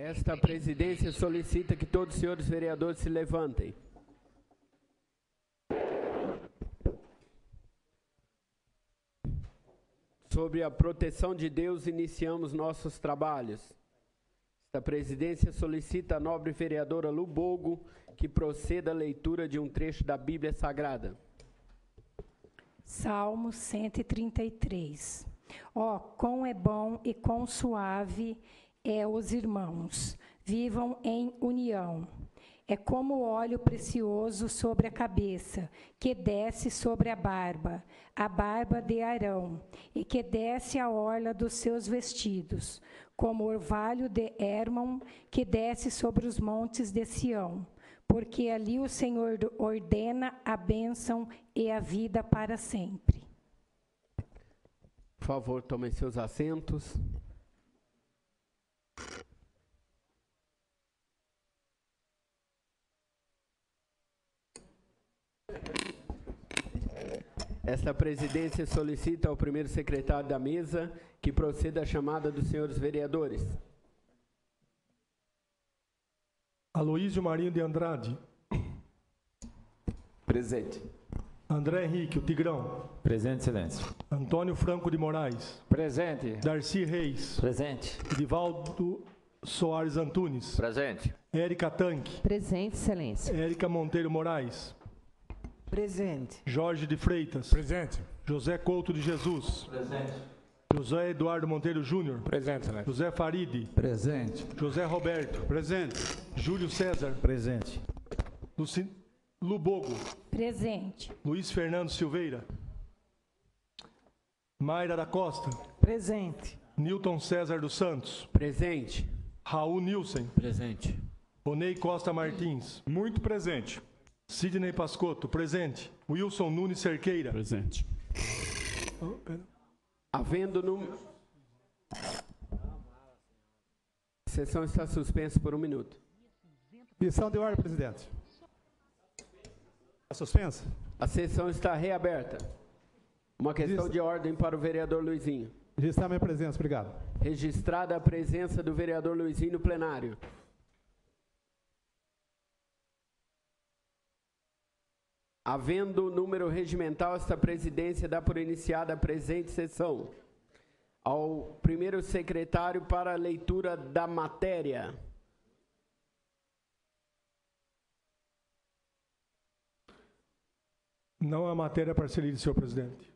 Esta presidência solicita que todos os senhores vereadores se levantem. Sobre a proteção de Deus, iniciamos nossos trabalhos. Esta presidência solicita a nobre vereadora Lubogo que proceda a leitura de um trecho da Bíblia Sagrada. Salmo 133. Ó, quão é bom e quão suave é os irmãos, vivam em união. É como óleo precioso sobre a cabeça, que desce sobre a barba de Arão, e que desce a orla dos seus vestidos, como orvalho de Hermon, que desce sobre os montes de Sião, porque ali o Senhor ordena a bênção e a vida para sempre. Por favor, tomem seus assentos. Esta presidência solicita ao primeiro secretário da mesa que proceda à chamada dos senhores vereadores. Aloísio Marinho de Andrade. Presente. André Henrique, o Tigrão. Presente, excelência. Antônio Franco de Moraes. Presente. Darcy Reis. Presente. Edivaldo Soares Antunes. Presente. Érica Tanque. Presente, excelência. Érica Monteiro Moraes. Presente. Jorge de Freitas. Presente. José Couto de Jesus. Presente. José Eduardo Monteiro Júnior. Presente, excelência. José Faride. Presente. José Roberto. Presente. Júlio César. Presente. Lubogo. Presente. Luiz Fernando Silveira. Mayra da Costa. Presente. Newton César dos Santos. Presente. Raul Nilsen. Presente. Onei Costa Martins. Muito presente. Sidney Pascotto, presente. Wilson Nunes Cerqueira. Presente. Havendo número... A sessão está suspensa por 1 minuto. Missão de ordem, presidente. Está suspensa? A sessão está reaberta. Uma questão de ordem para o vereador Luizinho. Registrar minha presença, obrigado. Registrada a presença do vereador Luizinho no plenário. Havendo número regimental, esta presidência dá por iniciada a presente sessão. Ao primeiro secretário para a leitura da matéria. Não há matéria para ser lida, senhor presidente.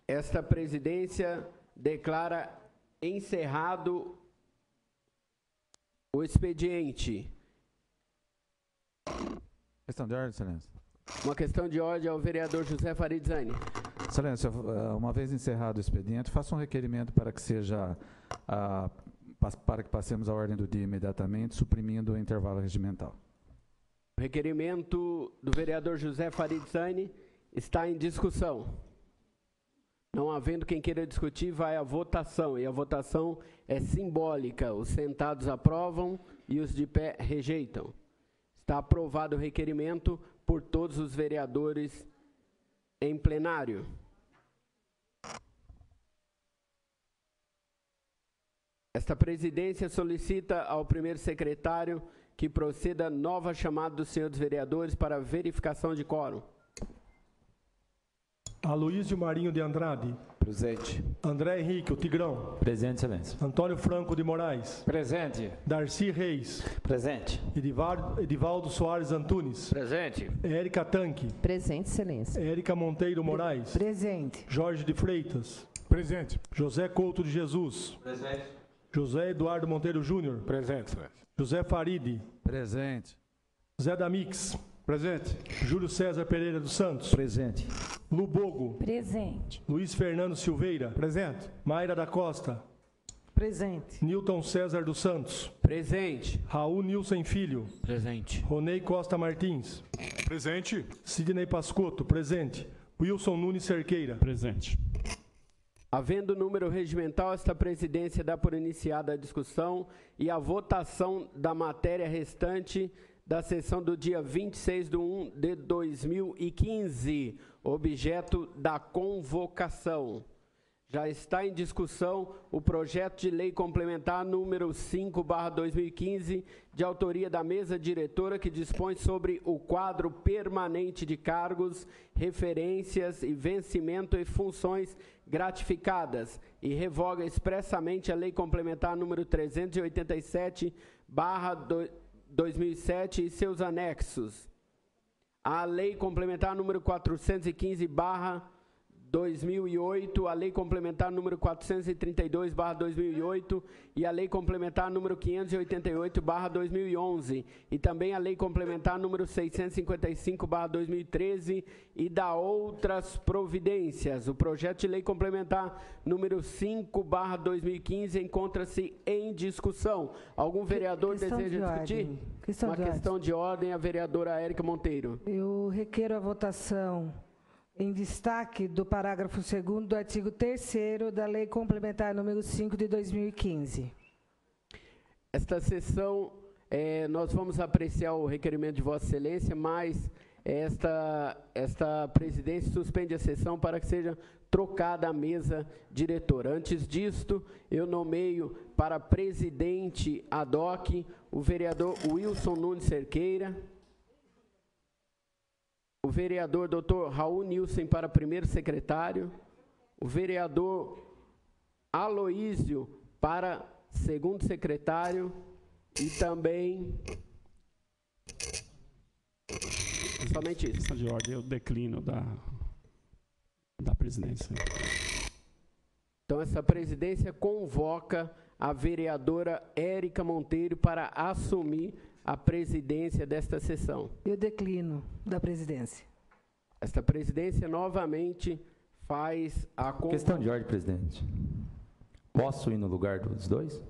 Esta presidência declara encerrado o expediente. Questão de ordem, excelência. Uma questão de ordem ao vereador José Faridizani. Excelência, uma vez encerrado o expediente, faça um requerimento para que seja, para que passemos a ordem do dia imediatamente, suprimindo o intervalo regimental. O requerimento do vereador José Faridizani está em discussão. Não havendo quem queira discutir, vai à votação. E a votação é simbólica. Os sentados aprovam e os de pé rejeitam. Está aprovado o requerimento por todos os vereadores em plenário. Esta presidência solicita ao primeiro secretário que proceda nova chamada dos senhores vereadores para verificação de quórum. Aloísio Marinho de Andrade. Presente. André Henrique, o Tigrão. Presente, excelência. Antônio Franco de Moraes. Presente. Darcy Reis. Presente. Edivaldo Soares Antunes. Presente. Érica Tanque. Presente, excelência. Érica Monteiro Moraes. Presente. Jorge de Freitas. Presente. José Couto de Jesus. Presente. José Eduardo Monteiro Júnior. Presente, excelência. José Faride. Presente. Zé Damix. Presente. Júlio César Pereira dos Santos. Presente. Lubogo. Presente. Luiz Fernando Silveira. Presente. Mayra da Costa. Presente. Newton César dos Santos. Presente. Raul Nilsen Filho. Presente. Ronei Costa Martins. Presente. Sidney Pascotto. Presente. Wilson Nunes Cerqueira. Presente. Havendo número regimental, esta presidência dá por iniciada a discussão e a votação da matéria restante da sessão do dia 26/1/2015, objeto da convocação. Já está em discussão o projeto de lei complementar número 5/2015, de autoria da mesa diretora, que dispõe sobre o quadro permanente de cargos, referências e vencimento e funções gratificadas e revoga expressamente a lei complementar número 387/2007 e seus anexos. A lei complementar número 415/2008, a Lei Complementar número 432/2008 e a Lei Complementar número 588/2011 e também a Lei Complementar número 655/2013 e da outras providências. O projeto de Lei Complementar número 5/2015 encontra-se em discussão. Algum vereador deseja discutir? Uma questão de ordem, a vereadora Érica Monteiro. Eu requero a votação em destaque do parágrafo 2º do artigo 3º da Lei Complementar número 5 de 2015. Esta sessão, nós vamos apreciar o requerimento de Vossa Excelência, mas esta presidência suspende a sessão para que seja trocada a mesa diretora. Antes disto, eu nomeio para presidente ad hoc o vereador Wilson Nunes Cerqueira, o vereador Dr. Raul Nilson para primeiro secretário, o vereador Aloísio para segundo secretário e também... Somente isso. Questão de ordem, eu declino da presidência. Então, essa presidência convoca a vereadora Érica Monteiro para assumir a presidência desta sessão. Eu declino da presidência. Esta presidência novamente faz a... Questão de ordem, presidente. Posso ir no lugar dos dois?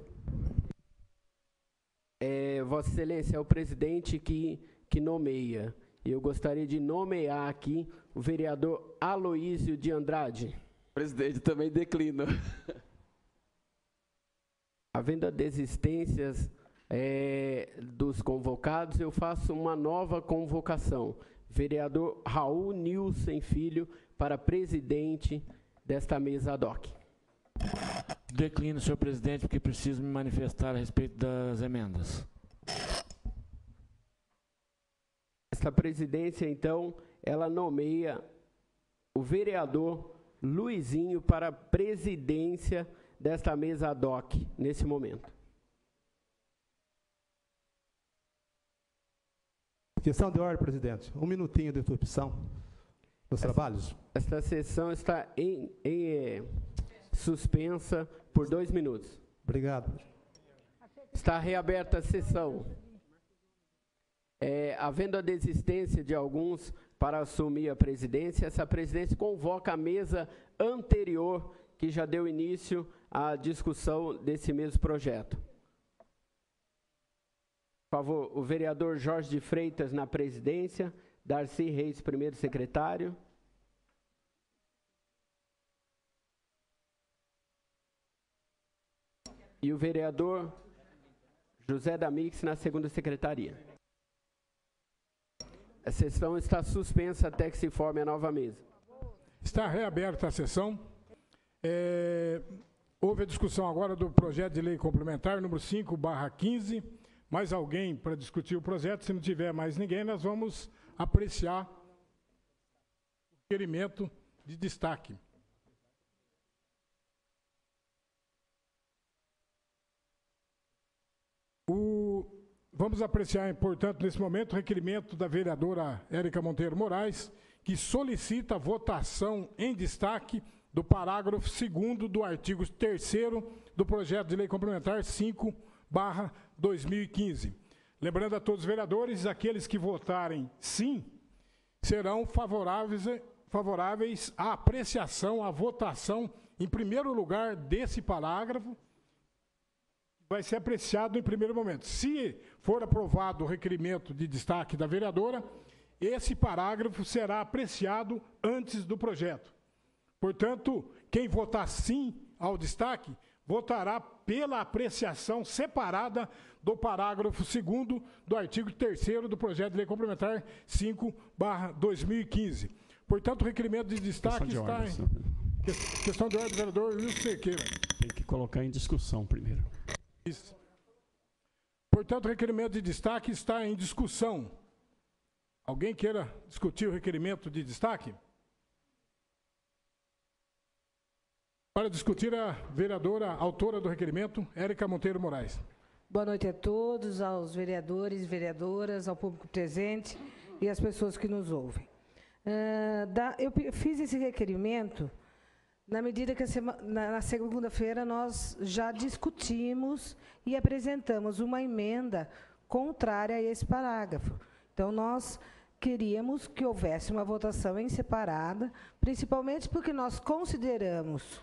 Vossa Excelência, é o presidente que nomeia. Eu gostaria de nomear aqui o vereador Aloísio de Andrade. Presidente, também declino. Havendo desistências dos convocados, eu faço uma nova convocação. Vereador Raul Nilson Filho para presidente desta mesa ad hoc. Declino, senhor presidente, porque preciso me manifestar a respeito das emendas. Esta presidência, então, ela nomeia o vereador Luizinho para a presidência desta mesa ad hoc, nesse momento. Questão de ordem, presidente. Um minutinho de interrupção dos trabalhos. Esta sessão está suspensa por 2 minutos. Obrigado. Está reaberta a sessão. Havendo a desistência de alguns para assumir a presidência, essa presidência convoca a mesa anterior que já deu início à discussão desse mesmo projeto. Por favor, o vereador Jorge de Freitas na presidência, Darcy Reis, primeiro secretário. E o vereador José Damix na segunda secretaria. A sessão está suspensa até que se forme a nova mesa. Está reaberta a sessão. Houve a discussão agora do projeto de lei complementar número 5/15. Mais alguém para discutir o projeto? Se não tiver mais ninguém, nós vamos apreciar o requerimento de destaque. Vamos apreciar, portanto, nesse momento, o requerimento da vereadora Érica Monteiro Moraes, que solicita a votação em destaque do parágrafo 2º do artigo 3º do projeto de lei complementar 5/2015. Lembrando a todos os vereadores, aqueles que votarem sim, serão favoráveis à apreciação, à votação, em primeiro lugar, desse parágrafo, vai ser apreciado em primeiro momento. Se for aprovado o requerimento de destaque da vereadora, esse parágrafo será apreciado antes do projeto. Portanto, quem votar sim ao destaque, votará pela apreciação separada do parágrafo 2º do artigo 3º do projeto de lei complementar 5/2015. Portanto, o requerimento de destaque está... Questão de ordem do vereador Wilson Cerqueira. Tem que colocar em discussão primeiro. Isso. Portanto, o requerimento de destaque está em discussão. Alguém queira discutir o requerimento de destaque? Para discutir, a vereadora autora do requerimento, Érica Monteiro Moraes. Boa noite a todos, aos vereadores, vereadoras, ao público presente e às pessoas que nos ouvem. Eu fiz esse requerimento na medida que na segunda-feira nós já discutimos e apresentamos uma emenda contrária a esse parágrafo. Então, nós queríamos que houvesse uma votação em separada, principalmente porque nós consideramos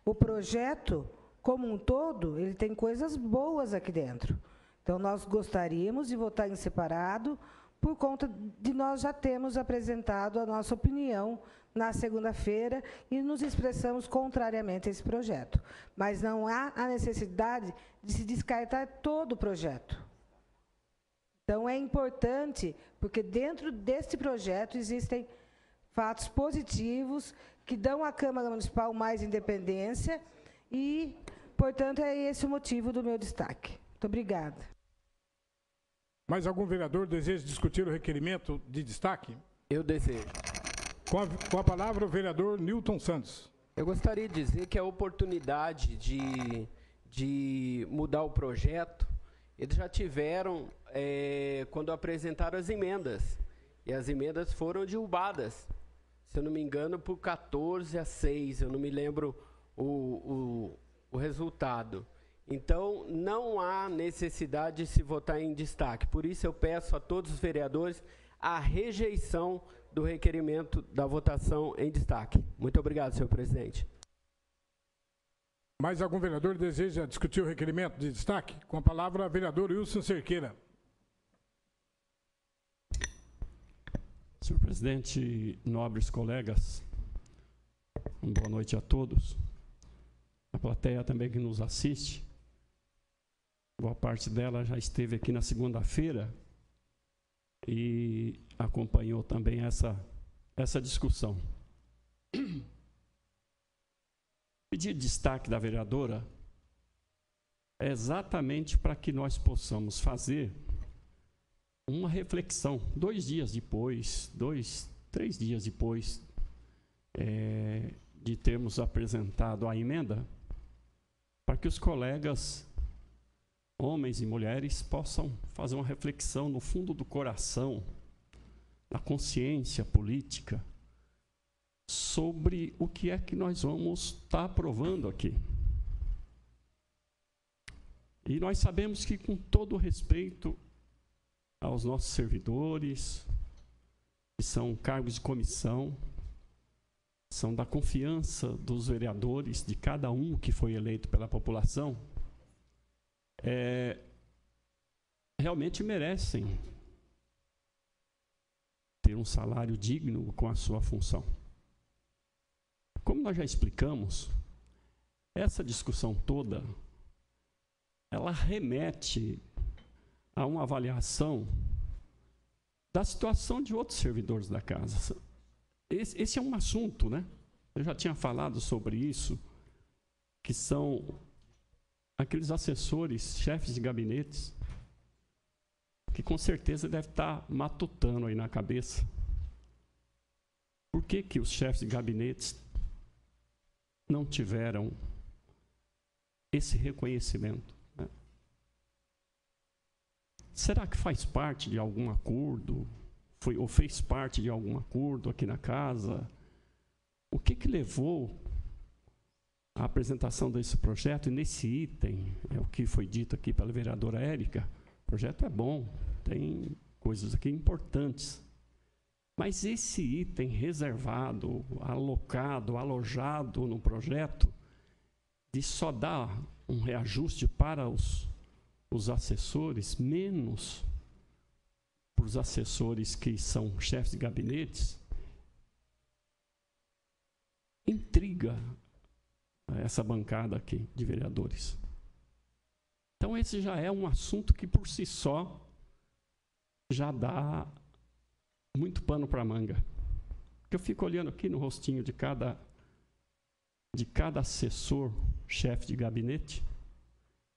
o projeto como um todo, ele tem coisas boas aqui dentro. Então, nós gostaríamos de votar em separado, por conta de nós já termos apresentado a nossa opinião na segunda-feira e nos expressamos contrariamente a esse projeto. Mas não há a necessidade de se descartar todo o projeto. Então, é importante, porque dentro deste projeto existem fatos positivos que dão à Câmara Municipal mais independência e, portanto, é esse o motivo do meu destaque. Muito obrigada. Mais algum vereador deseja discutir o requerimento de destaque? Eu desejo. Com a palavra, o vereador Newton Santos. Eu gostaria de dizer que a oportunidade de mudar o projeto, eles já tiveram quando apresentaram as emendas. E as emendas foram derrubadas. Se eu não me engano, por 14-6. Eu não me lembro o resultado. Então, não há necessidade de se votar em destaque. Por isso, eu peço a todos os vereadores a rejeição do requerimento da votação em destaque. Muito obrigado, senhor presidente. Mais algum vereador deseja discutir o requerimento de destaque? Com a palavra, o vereador Wilson Cerqueira. Senhor presidente, nobres colegas, boa noite a todos. A plateia também que nos assiste. Boa parte dela já esteve aqui na segunda-feira e acompanhou também essa discussão. Pedir destaque da vereadora é exatamente para que nós possamos fazer uma reflexão 2 dias depois, 3 dias depois de termos apresentado a emenda, para que os colegas, homens e mulheres, possam fazer uma reflexão no fundo do coração, na consciência política, sobre o que é que nós vamos estar aprovando aqui. E nós sabemos que, com todo o respeito aos nossos servidores, que são cargos de comissão, são da confiança dos vereadores, de cada um que foi eleito pela população, realmente merecem ter um salário digno com a sua função. Como nós já explicamos, essa discussão toda, ela remete a uma avaliação da situação de outros servidores da casa. Esse é um assunto, né? Eu já tinha falado sobre isso, que são aqueles assessores, chefes de gabinetes, que com certeza deve estar matutando aí na cabeça. Por que que os chefes de gabinetes não tiveram esse reconhecimento? Né? Será que faz parte de algum acordo? Ou fez parte de algum acordo aqui na casa? O que que levou à apresentação desse projeto? E nesse item, é o que foi dito aqui pela vereadora Érica, o projeto é bom, tem coisas aqui importantes. Mas esse item reservado, alocado, alojado no projeto, de só dar um reajuste para os assessores, menos para os assessores que são chefes de gabinetes, intriga essa bancada aqui de vereadores. Então, esse já é um assunto que, por si só, já dá muito pano para manga. Porque eu fico olhando aqui no rostinho de cada de cada assessor, chefe de gabinete,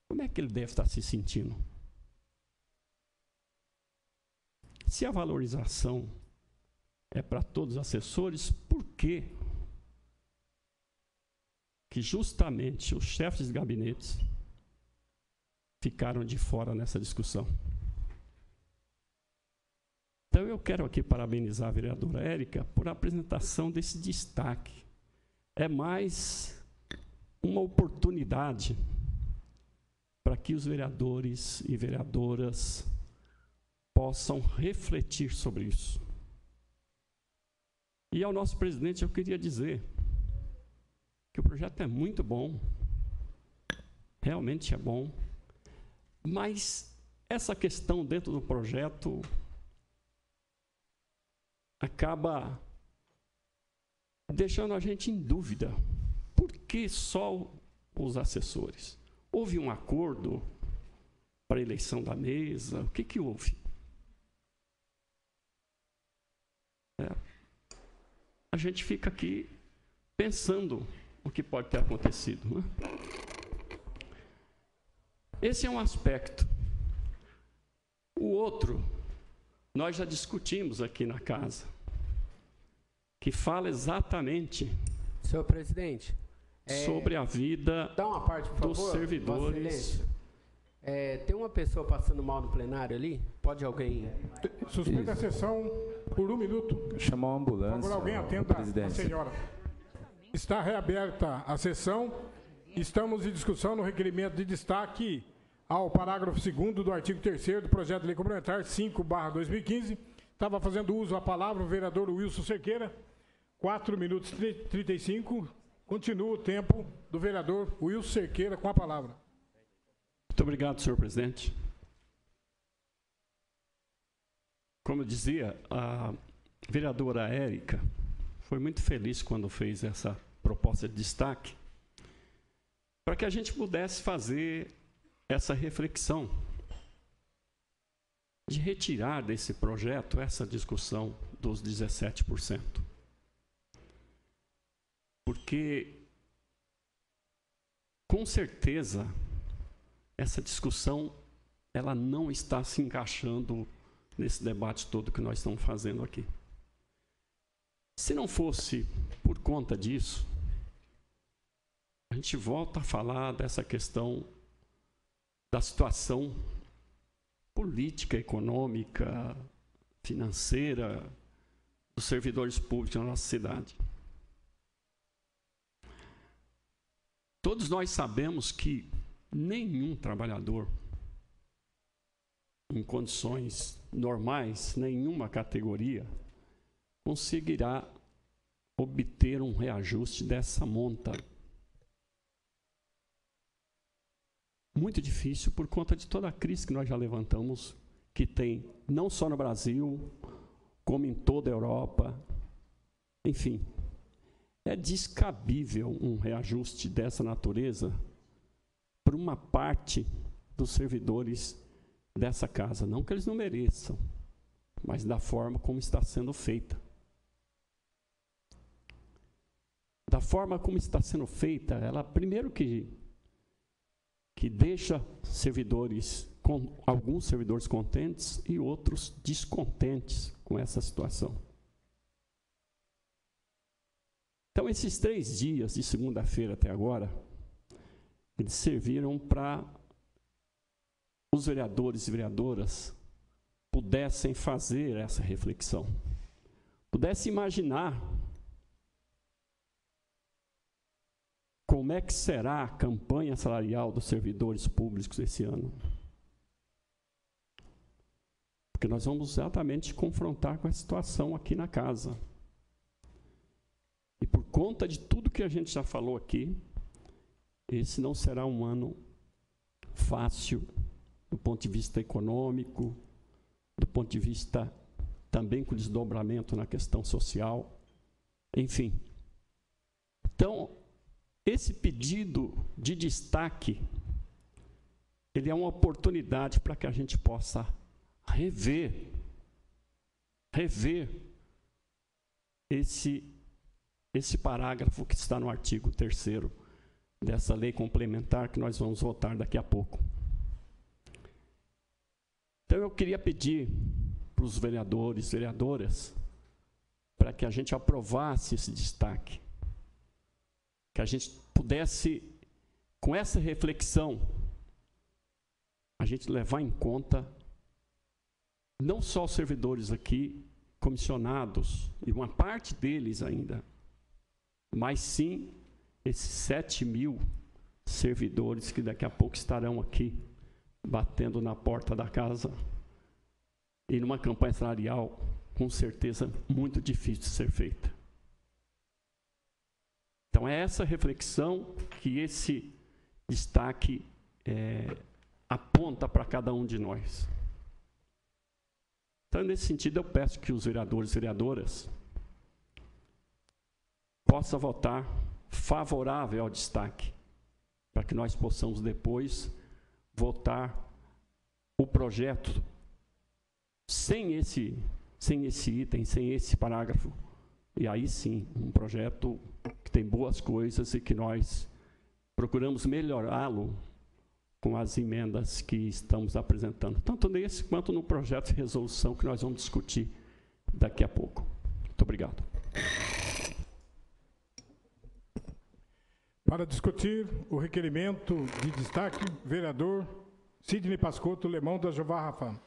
como é que ele deve estar se sentindo? Se a valorização é para todos os assessores, por que justamente os chefes de gabinetes ficaram de fora nessa discussão? Então, eu quero aqui parabenizar a vereadora Érica por a apresentação desse destaque. É mais uma oportunidade para que os vereadores e vereadoras possam refletir sobre isso. E ao nosso presidente eu queria dizer que o projeto é muito bom, realmente é bom, mas essa questão dentro do projeto acaba deixando a gente em dúvida. Por que só os assessores? Houve um acordo para a eleição da mesa? O que houve? A gente fica aqui pensando o que pode ter acontecido, né? Esse é um aspecto. O outro, nós já discutimos aqui na casa, que fala exatamente, senhor presidente, sobre a vida dá uma parte, por dos favor, servidores. Tem uma pessoa passando mal no plenário ali? Pode alguém... Suspenda a sessão por 1 minuto. Chamar uma ambulância. Por favor, alguém atenda a senhora. Está reaberta a sessão. Estamos em discussão no requerimento de destaque ao parágrafo 2º do artigo 3º do projeto de lei complementar 5/2015. Estava fazendo uso da palavra o vereador Wilson Cerqueira. 4 minutos e 35. Continua o tempo do vereador Wilson Cerqueira com a palavra. Muito obrigado, senhor presidente. Como eu dizia, a vereadora Érica foi muito feliz quando fez essa proposta de destaque, para que a gente pudesse fazer essa reflexão de retirar desse projeto essa discussão dos 17%. Porque, com certeza, essa discussão ela não está se encaixando nesse debate todo que nós estamos fazendo aqui. Se não fosse por conta disso, a gente volta a falar dessa questão da situação política, econômica, financeira dos servidores públicos na nossa cidade. Todos nós sabemos que nenhum trabalhador, em condições normais, nenhuma categoria, conseguirá obter um reajuste dessa monta. Muito difícil por conta de toda a crise que nós já levantamos, que tem não só no Brasil, como em toda a Europa. Enfim, é descabível um reajuste dessa natureza para uma parte dos servidores dessa casa. Não que eles não mereçam, mas da forma como está sendo feita. Da forma como está sendo feita, ela primeiro que deixa servidores, alguns servidores contentes e outros descontentes com essa situação. Então, esses 3 dias de segunda-feira até agora, eles serviram para os vereadores e vereadoras pudessem fazer essa reflexão, pudessem imaginar como é que será a campanha salarial dos servidores públicos esse ano. Porque nós vamos exatamente confrontar com essa situação aqui na casa. E por conta de tudo que a gente já falou aqui, esse não será um ano fácil do ponto de vista econômico, do ponto de vista também com desdobramento na questão social, enfim. Então, esse pedido de destaque, ele é uma oportunidade para que a gente possa rever esse esse parágrafo que está no artigo 3º dessa lei complementar que nós vamos votar daqui a pouco. Então, eu queria pedir para os vereadores e vereadoras para que a gente aprovasse esse destaque, que a gente pudesse, com essa reflexão, a gente levar em conta não só os servidores aqui, comissionados, e uma parte deles ainda, mas sim esses 7.000 servidores que daqui a pouco estarão aqui, batendo na porta da casa, e numa campanha salarial, com certeza, muito difícil de ser feita. Então, é essa reflexão que esse destaque aponta para cada um de nós. Então, nesse sentido, eu peço que os vereadores e vereadoras possam votar favorável ao destaque, para que nós possamos depois votar o projeto sem esse item, sem esse parágrafo. E aí sim, um projeto que tem boas coisas e que nós procuramos melhorá-lo com as emendas que estamos apresentando, tanto nesse quanto no projeto de resolução que nós vamos discutir daqui a pouco. Muito obrigado. Para discutir o requerimento de destaque, vereador Sidney Pascotto, Lemão da Jeová Rafa.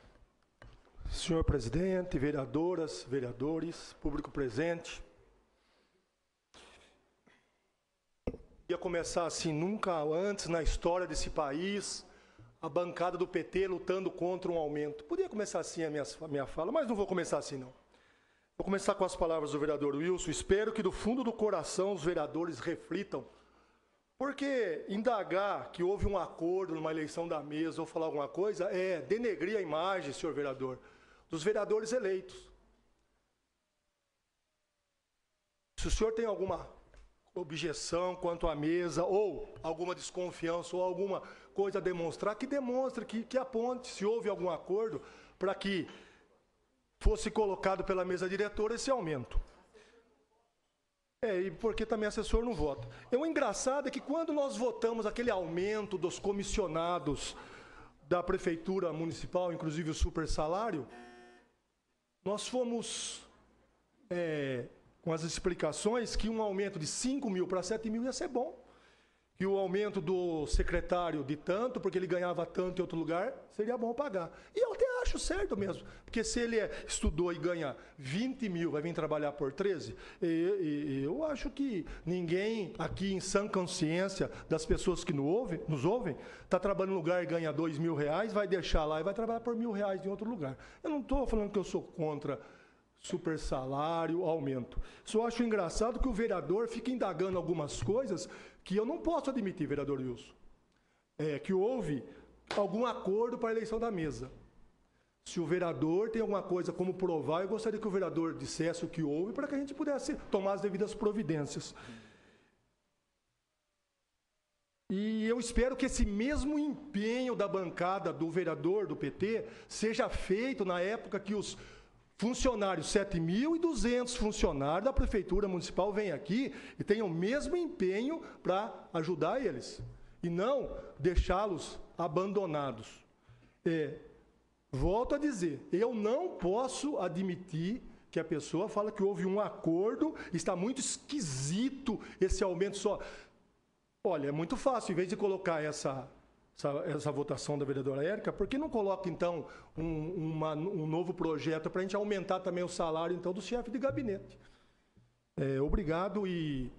Senhor presidente, vereadoras, vereadores, público presente. Ia começar assim, nunca antes na história desse país, a bancada do PT lutando contra um aumento. Podia começar assim a minha fala, mas não vou começar assim não. Vou começar com as palavras do vereador Wilson. Espero que do fundo do coração os vereadores reflitam, porque indagar que houve um acordo numa eleição da mesa ou falar alguma coisa é denegrir a imagem, senhor vereador, dos vereadores eleitos. Se o senhor tem alguma objeção quanto à mesa, ou alguma desconfiança, ou alguma coisa a demonstrar, que demonstre, que aponte se houve algum acordo para que fosse colocado pela mesa diretora esse aumento. E porque também assessor não vota. O engraçado é que quando nós votamos aquele aumento dos comissionados da Prefeitura Municipal, inclusive o super salário, nós fomos com as explicações que um aumento de 5.000 para 7.000 ia ser bom. Que o aumento do secretário de tanto, porque ele ganhava tanto em outro lugar, seria bom pagar. E eu até acho certo mesmo, porque se ele estudou e ganha 20.000, vai vir trabalhar por 13, eu acho que ninguém aqui em sã consciência das pessoas que nos ouvem, está trabalhando em um lugar e ganha R$2.000, vai deixar lá e vai trabalhar por R$1.000 em outro lugar. Eu não estou falando que eu sou contra super salário, aumento. Só acho engraçado que o vereador fica indagando algumas coisas que eu não posso admitir, vereador Wilson. Que houve algum acordo para a eleição da mesa. Se o vereador tem alguma coisa como provar, eu gostaria que o vereador dissesse o que houve para que a gente pudesse tomar as devidas providências. E eu espero que esse mesmo empenho da bancada do vereador do PT seja feito na época que os funcionários, 7.200 funcionários da Prefeitura Municipal vêm aqui e tenham o mesmo empenho para ajudar eles. E não deixá-los abandonados. Volto a dizer, eu não posso admitir que a pessoa fala que houve um acordo, está muito esquisito esse aumento só. Olha, é muito fácil, em vez de colocar essa votação da vereadora Érica, por que não coloca, então, um novo projeto para a gente aumentar também o salário, então, do chefe de gabinete? Obrigado e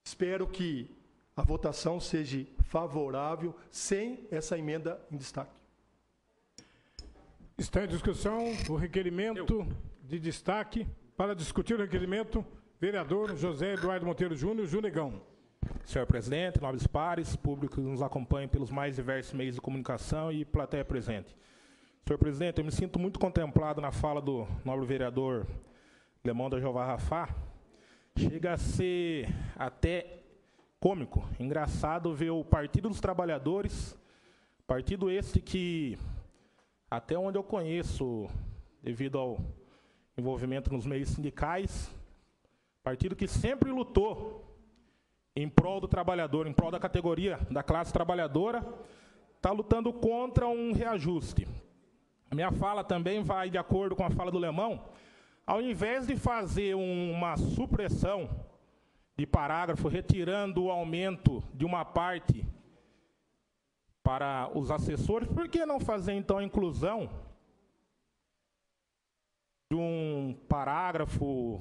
espero que a votação seja favorável, sem essa emenda em destaque. Está em discussão o requerimento de destaque. Para discutir o requerimento, vereador José Eduardo Monteiro Júnior, Junegão. Senhor presidente, nobres pares, público que nos acompanha pelos mais diversos meios de comunicação e plateia presente. Senhor presidente, eu me sinto muito contemplado na fala do nobre vereador Lemão da Jeová Rafa. Chega a ser até cômico, engraçado ver o Partido dos Trabalhadores, partido esse que, até onde eu conheço, devido ao envolvimento nos meios sindicais, Partido que sempre lutou em prol do trabalhador, em prol da categoria da classe trabalhadora, está lutando contra um reajuste. A minha fala também vai de acordo com a fala do Lemão. Ao invés de fazer uma supressão de parágrafo, retirando o aumento de uma parte para os assessores, por que não fazer, então, a inclusão de um parágrafo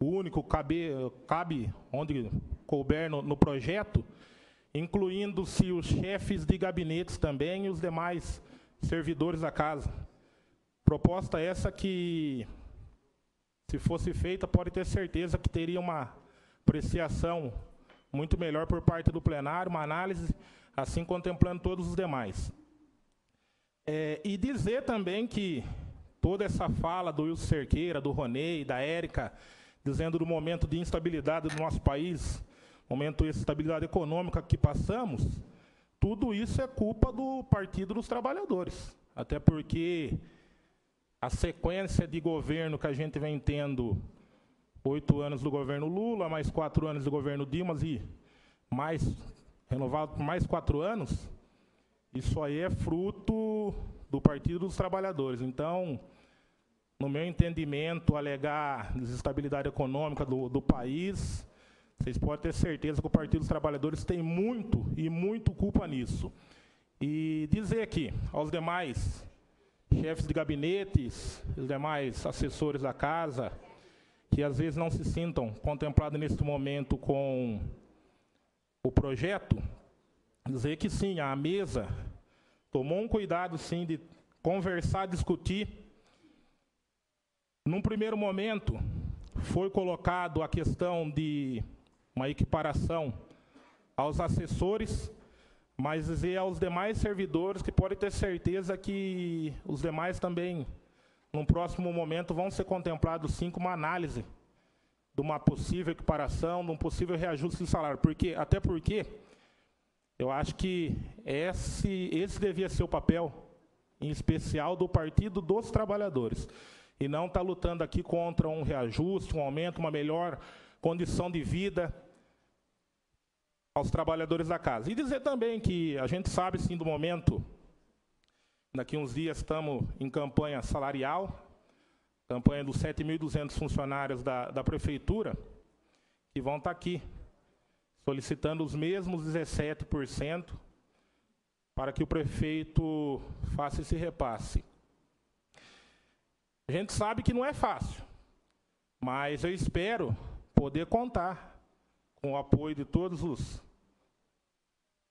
único, cabe onde couber no projeto, incluindo-se os chefes de gabinetes também e os demais servidores da casa. Proposta essa que, se fosse feita, pode ter certeza que teria uma apreciação muito melhor por parte do plenário, uma análise, assim contemplando todos os demais. E dizer também que toda essa fala do Wilson Cerqueira, do Ronei, da Érica, dizendo do momento de instabilidade do nosso país, momento de instabilidade econômica que passamos, tudo isso é culpa do Partido dos Trabalhadores. Até porque a sequência de governo que a gente vem tendo, 8 anos do governo Lula, mais 4 anos do governo Dimas e renovado por mais 4 anos, isso aí é fruto do Partido dos Trabalhadores. Então, no meu entendimento, alegar desestabilidade econômica do país, vocês podem ter certeza que o Partido dos Trabalhadores tem muito e muito culpa nisso. E dizer aqui aos demais chefes de gabinetes, os demais assessores da casa, que às vezes não se sintam contemplados neste momento com o projeto, dizer que sim, a mesa tomou um cuidado, sim, de conversar, discutir. Num primeiro momento, foi colocado a questão de uma equiparação aos assessores, mas dizer aos demais servidores que podem ter certeza que os demais também, num próximo momento, vão ser contemplados, sim, com uma análise de uma possível equiparação, de um possível reajuste de salário. Até porque eu acho que esse devia ser o papel, em especial, do Partido dos Trabalhadores. E não estar lutando aqui contra um reajuste, um aumento, uma melhor condição de vida aos trabalhadores da casa. E dizer também que a gente sabe, sim, do momento, daqui uns dias estamos em campanha salarial, campanha dos 7.200 funcionários da Prefeitura, que vão estar aqui, solicitando os mesmos 17% para que o prefeito faça esse repasse. A gente sabe que não é fácil, mas eu espero poder contar com o apoio de todos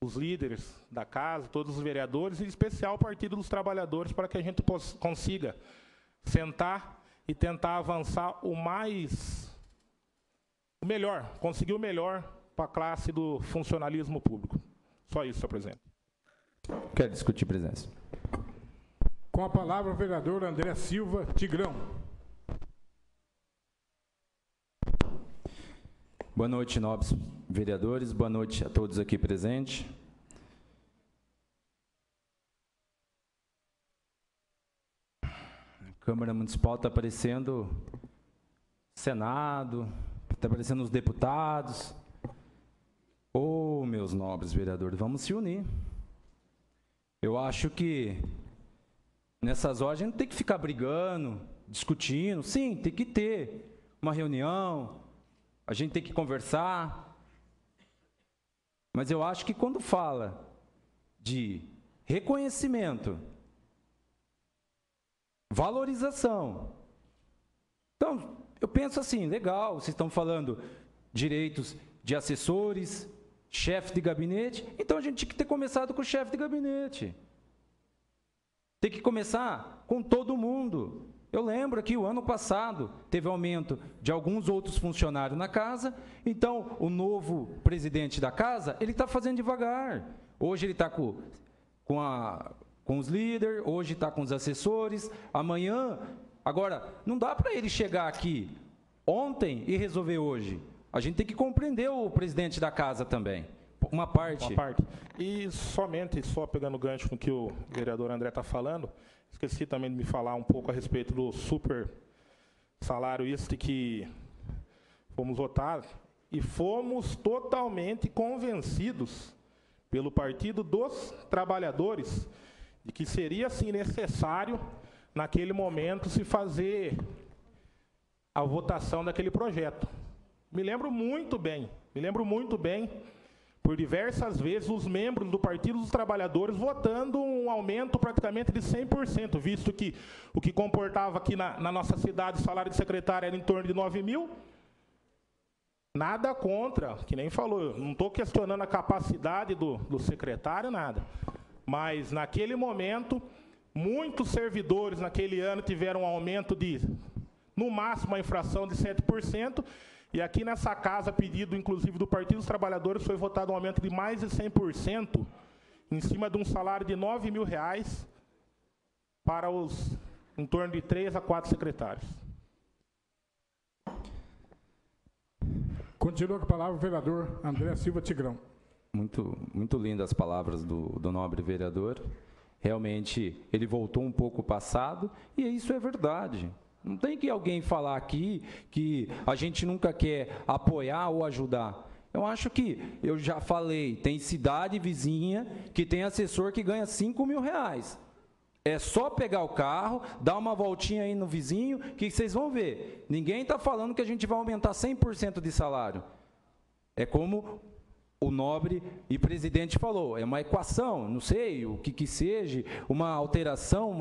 os líderes da casa, todos os vereadores, e em especial o Partido dos Trabalhadores, para que a gente consiga sentar e tentar avançar conseguir o melhor para a classe do funcionalismo público. Só isso, senhor presidente. Quero discutir, presidência. Com a palavra, o vereador André Silva Tigrão. Boa noite, nobres vereadores. Boa noite a todos aqui presentes. A Câmara Municipal está aparecendo Senado, está aparecendo os deputados. Ô, meus nobres vereadores, vamos se unir. Eu acho que nessas horas a gente não tem que ficar brigando, discutindo. Sim, tem que ter uma reunião, a gente tem que conversar. Mas eu acho que quando fala de reconhecimento, valorização, então, eu penso assim, legal, vocês estão falando direitos de assessores, chefe de gabinete, então a gente tinha que ter começado com o chefe de gabinete. Tem que começar com todo mundo. Eu lembro que o ano passado teve aumento de alguns outros funcionários na casa, então o novo presidente da casa, ele está fazendo devagar. Hoje ele está com os líderes, hoje está com os assessores, amanhã... Agora, não dá para ele chegar aqui ontem e resolver hoje. A gente tem que compreender o presidente da casa também. Uma parte. E só pegando o gancho no que o vereador André está falando, esqueci também de me falar um pouco a respeito do super salário que fomos votar e fomos totalmente convencidos pelo Partido dos Trabalhadores de que seria, assim, necessário, naquele momento, se fazer a votação daquele projeto. Me lembro muito bem, por diversas vezes, os membros do Partido dos Trabalhadores votando um aumento praticamente de 100%, visto que o que comportava aqui na nossa cidade, o salário de secretário era em torno de 9 mil. Nada contra, que nem falou, não estou questionando a capacidade do secretário, nada. Mas, naquele momento, muitos servidores, naquele ano, tiveram um aumento de, no máximo, uma infração de 7%, e aqui nessa casa, pedido, inclusive, do Partido dos Trabalhadores, foi votado um aumento de mais de 100%, em cima de um salário de 9 mil reais, para os, em torno de 3 a 4 secretários. Continua com a palavra o vereador André Silva Tigrão. Muito lindas as palavras do nobre vereador. Realmente, ele voltou um pouco ao passado, e isso é verdade. Não tem que alguém falar aqui que a gente nunca quer apoiar ou ajudar. Eu acho que, eu já falei, tem cidade vizinha que tem assessor que ganha 5 mil reais. É só pegar o carro, dar uma voltinha aí no vizinho, que vocês vão ver. Ninguém está falando que a gente vai aumentar 100% de salário. É como o nobre e presidente falou, é uma equação, não sei o que seja, uma alteração,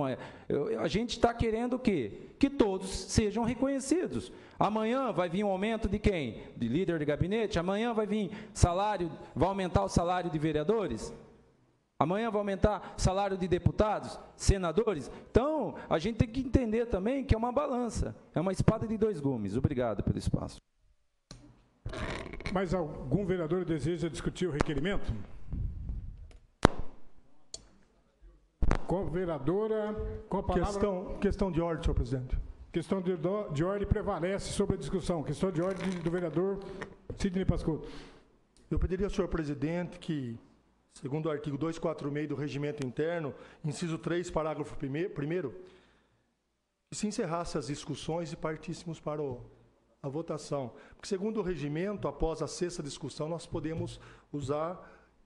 a gente está querendo o quê? Que todos sejam reconhecidos. Amanhã vai vir um aumento de quem? De líder de gabinete? Amanhã vai vir salário, vai aumentar o salário de vereadores? Amanhã vai aumentar o salário de deputados, senadores? Então, a gente tem que entender também que é uma balança, é uma espada de dois gumes. Obrigado pelo espaço. Mais algum vereador deseja discutir o requerimento? Com a vereadora, com a palavra... Questão de ordem, senhor presidente. Questão de ordem prevalece sobre a discussão. Questão de ordem do vereador Sidney Pascotto. Eu pediria ao senhor presidente que, segundo o artigo 246 do Regimento Interno, inciso 3, parágrafo 1º, que se encerrasse as discussões e partíssemos para a votação. Porque, segundo o regimento, após a sexta discussão, nós podemos usar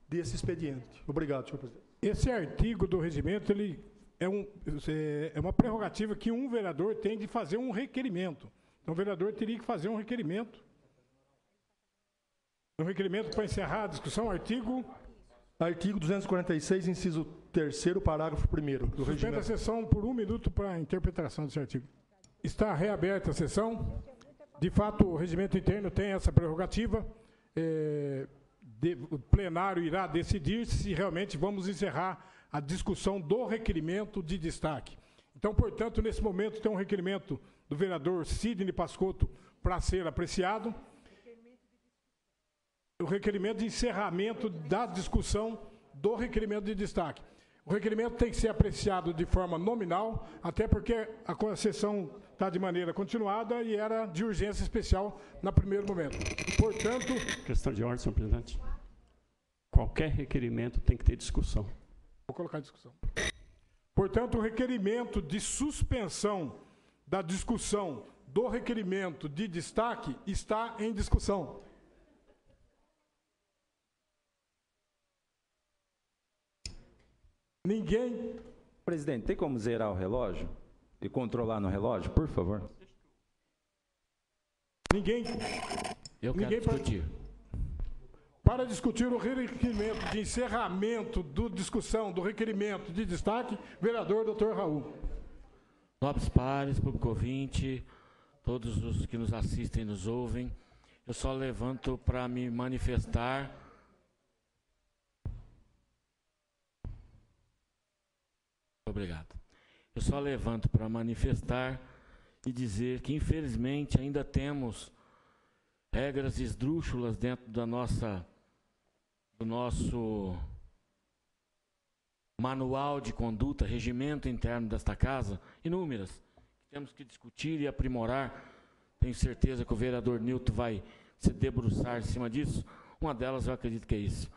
desse expediente. Obrigado, senhor presidente. Esse artigo do regimento, ele é uma prerrogativa que um vereador tem de fazer um requerimento. Então, o vereador teria que fazer um requerimento. Um requerimento para encerrar a discussão, artigo 246, inciso 3º, parágrafo 1º do regimento. Suspenda a sessão por 1 minuto para a interpretação desse artigo. Está reaberta a sessão. De fato, o regimento interno tem essa prerrogativa. O plenário irá decidir se realmente vamos encerrar a discussão do requerimento de destaque. Então, portanto, nesse momento tem um requerimento do vereador Sidney Pascotto para ser apreciado. O requerimento de encerramento da discussão do requerimento de destaque. O requerimento tem que ser apreciado de forma nominal, até porque a sessão está de maneira continuada e era de urgência especial no primeiro momento. Portanto... Questão de ordem, senhor presidente. Qualquer requerimento tem que ter discussão. Vou colocar em discussão. Portanto, o requerimento de suspensão da discussão do requerimento de destaque está em discussão. Ninguém... Presidente, tem como zerar o relógio e controlar no relógio, por favor? Eu quero discutir. Para discutir o requerimento de encerramento da discussão do requerimento de destaque, vereador Dr. Raul. Nobres pares, público ouvinte, todos os que nos assistem e nos ouvem, eu só levanto para me manifestar Obrigado. Eu só levanto para manifestar e dizer que, infelizmente, ainda temos regras esdrúxulas dentro do nosso manual de conduta, regimento interno desta casa, inúmeras, que temos que discutir e aprimorar. Tenho certeza que o vereador Nilton vai se debruçar em cima disso. Uma delas eu acredito que é isso.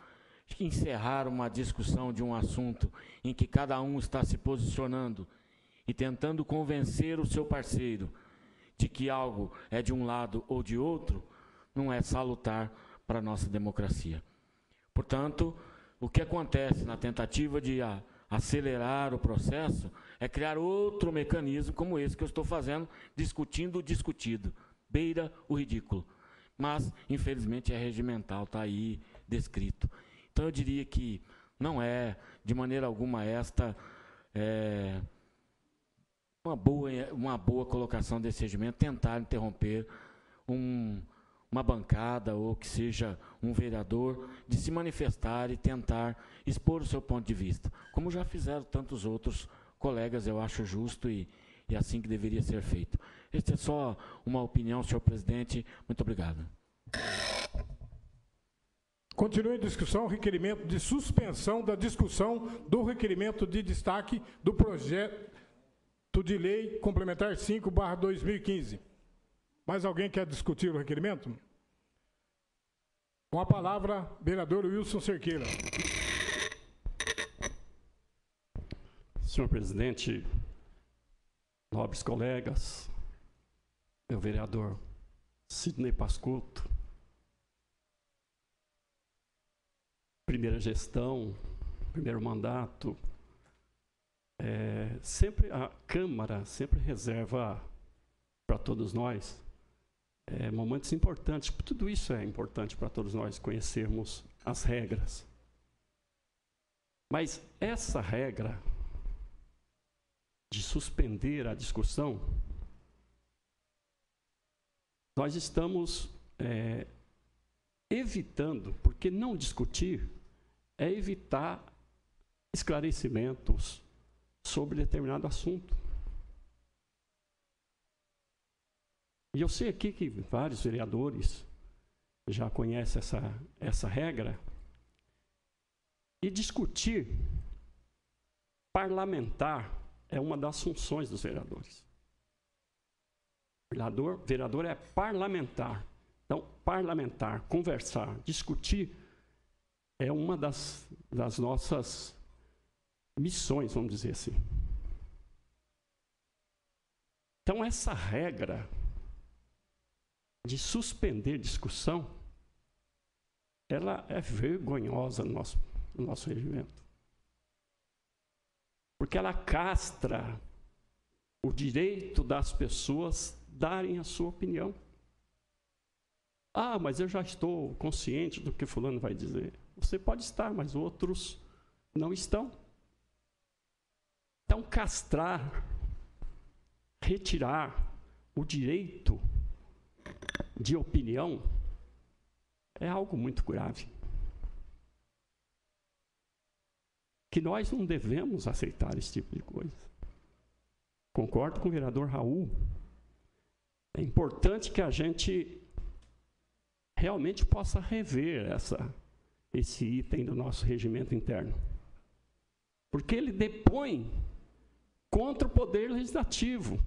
Acho que encerrar uma discussão de um assunto em que cada um está se posicionando e tentando convencer o seu parceiro de que algo é de um lado ou de outro, não é salutar para a nossa democracia. Portanto, o que acontece na tentativa de acelerar o processo é criar outro mecanismo como esse que eu estou fazendo, discutindo o discutido. Beira o ridículo. Mas, infelizmente, é regimental, está aí descrito. Então, eu diria que não é, de maneira alguma, esta uma boa colocação desse regimento, tentar interromper uma bancada ou que seja um vereador de se manifestar e tentar expor o seu ponto de vista, como já fizeram tantos outros colegas. Eu acho justo e assim que deveria ser feito. Esta é só uma opinião, senhor presidente. Muito obrigado. Continua em discussão o requerimento de suspensão da discussão do requerimento de destaque do projeto de lei complementar 5/2015. Mais alguém quer discutir o requerimento? Com a palavra, vereador Wilson Cerqueira. Senhor presidente, nobres colegas, meu vereador Sidney Pascotto, primeira gestão, primeiro mandato, sempre a Câmara sempre reserva para todos nós momentos importantes. Tudo isso é importante para todos nós conhecermos as regras. Mas essa regra de suspender a discussão, nós estamos evitando, porque não discutir é evitar esclarecimentos sobre determinado assunto. E eu sei aqui que vários vereadores já conhecem essa regra. E discutir parlamentar é uma das funções dos vereadores. Vereador é parlamentar. Então, parlamentar, conversar, discutir é uma das nossas missões, vamos dizer assim. Então, essa regra de suspender discussão, ela é vergonhosa no nosso regimento. Porque ela castra o direito das pessoas darem a sua opinião. Ah, mas eu já estou consciente do que fulano vai dizer. Você pode estar, mas outros não estão. Então, castrar, retirar o direito de opinião é algo muito grave. Que nós não devemos aceitar esse tipo de coisa. Concordo com o vereador Raul. É importante que a gente realmente possa rever esse item do nosso regimento interno. Porque ele depõe contra o poder legislativo.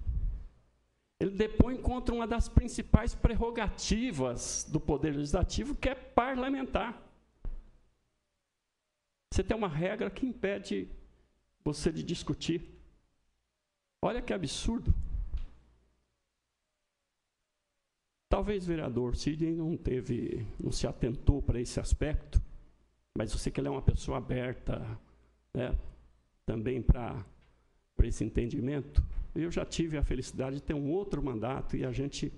Ele depõe contra uma das principais prerrogativas do poder legislativo, que é parlamentar. Você tem uma regra que impede você de discutir. Olha que absurdo. Talvez o vereador Sidney não se atentou para esse aspecto, mas eu sei que ele é uma pessoa aberta, né, também para esse entendimento. Eu já tive a felicidade de ter um outro mandato e a gente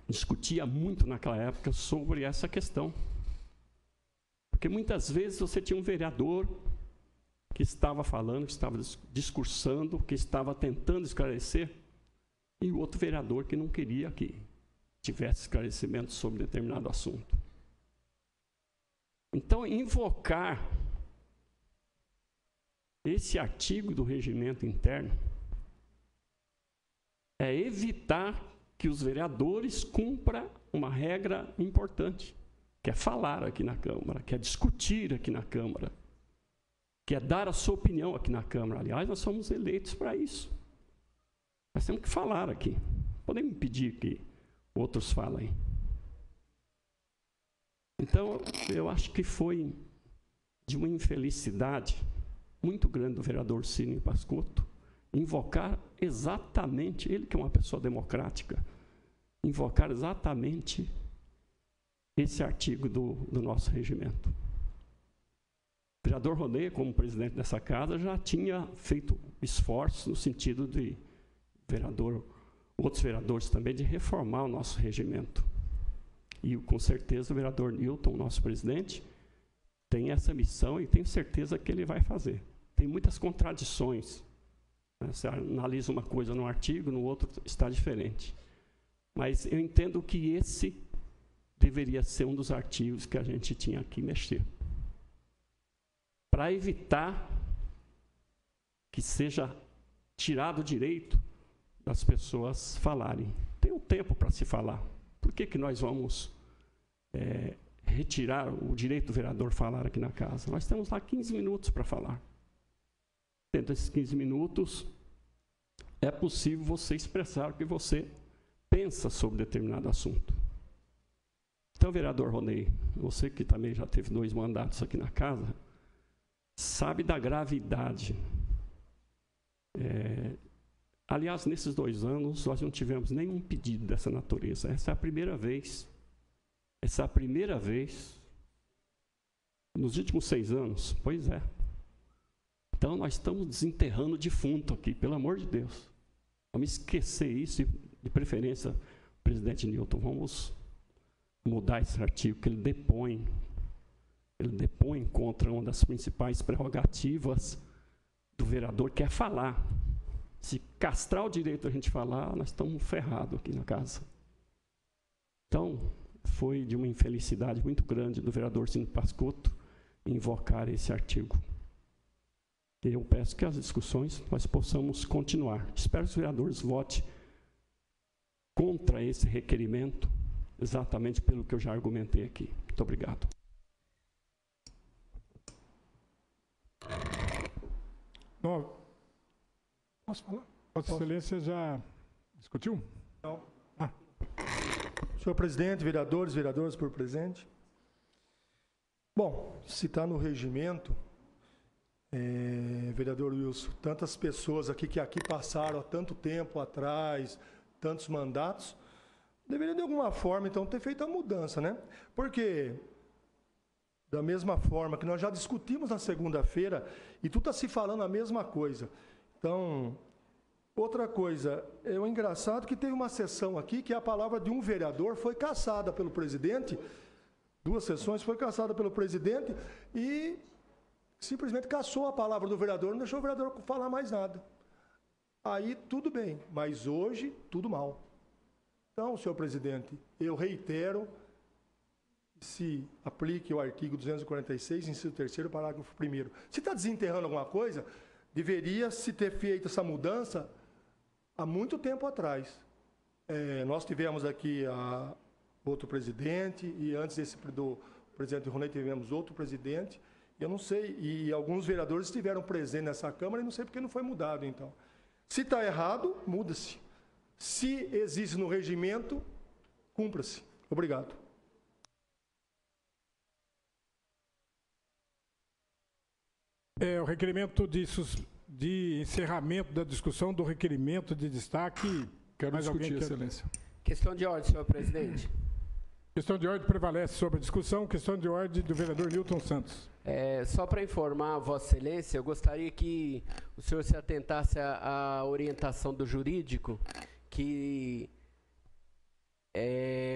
discutia muito naquela época sobre essa questão. Porque muitas vezes você tinha um vereador que estava falando, que estava discursando, que estava tentando esclarecer, e o outro vereador que não queria que tivesse esclarecimento sobre determinado assunto. Então, invocar esse artigo do regimento interno é evitar que os vereadores cumpram uma regra importante, que é falar aqui na Câmara, que é discutir aqui na Câmara, que é dar a sua opinião aqui na Câmara. Aliás, nós somos eleitos para isso. Nós temos que falar aqui. Podemos impedir que outros falem. Então, eu acho que foi de uma infelicidade muito grande do vereador Sidney Pascotto invocar exatamente, ele que é uma pessoa democrática, invocar exatamente esse artigo do nosso regimento. O vereador Ronei, como presidente dessa casa, já tinha feito esforços no sentido de outros vereadores também, de reformar o nosso regimento. E, com certeza, o vereador Newton, nosso presidente, tem essa missão e tenho certeza que ele vai fazer. Tem muitas contradições. Você analisa uma coisa num artigo, no outro está diferente. Mas eu entendo que esse deveria ser um dos artigos que a gente tinha que mexer. Para evitar que seja tirado o direito das pessoas falarem. Tem um tempo para se falar. Por que nós vamos retirar o direito do vereador falar aqui na casa? Nós temos lá 15 minutos para falar. Dentro desses 15 minutos, é possível você expressar o que você pensa sobre determinado assunto. Então, vereador Ronei, você que também já teve 2 mandatos aqui na casa, sabe da gravidade. Aliás, nesses 2 anos, nós não tivemos nenhum pedido dessa natureza. Essa é a primeira vez. Essa é a primeira vez nos últimos 6 anos. Pois é. Então, nós estamos desenterrando o defunto aqui, pelo amor de Deus. Vamos esquecer isso, de preferência, presidente Newton, vamos mudar esse artigo, que ele depõe contra uma das principais prerrogativas do vereador, que é falar. Se castrar o direito a gente falar, nós estamos ferrados aqui na casa. Então, foi de uma infelicidade muito grande do vereador Cine Pascotto invocar esse artigo. Eu peço que as discussões nós possamos continuar. Espero que os vereadores votem contra esse requerimento, exatamente pelo que eu já argumentei aqui. Muito obrigado. Não, posso falar? Vossa Excelência já discutiu? Não. Senhor presidente, vereadores, vereadoras por presente. Bom, se está no regimento, vereador Wilson, tantas pessoas aqui que aqui passaram há tanto tempo atrás, tantos mandatos, deveria de alguma forma, então, ter feito a mudança, né? Porque, da mesma forma que nós já discutimos na segunda-feira, e tu está se falando a mesma coisa. Então, outra coisa, é o engraçado que teve uma sessão aqui que a palavra de um vereador foi cassada pelo presidente, 2 sessões foi cassada pelo presidente e simplesmente cassou a palavra do vereador, não deixou o vereador falar mais nada. Aí tudo bem, mas hoje tudo mal. Então, senhor presidente, eu reitero, se aplique o artigo 246, inciso 3º, parágrafo 1º. Se está desenterrando alguma coisa, deveria se ter feito essa mudança há muito tempo atrás. Nós tivemos aqui outro presidente, e antes do presidente Ronei tivemos outro presidente, eu não sei, e alguns vereadores estiveram presentes nessa Câmara, e não sei porque não foi mudado, então. Se está errado, muda-se. Se existe no regimento, cumpra-se. Obrigado. O requerimento de encerramento da discussão do requerimento de destaque. Quero mais discutir, alguém quer... Excelência. Questão de ordem, senhor presidente. Questão de ordem prevalece sobre a discussão. Questão de ordem do vereador Newton Santos. Só para informar a Vossa Excelência, eu gostaria que o senhor se atentasse à orientação do jurídico, que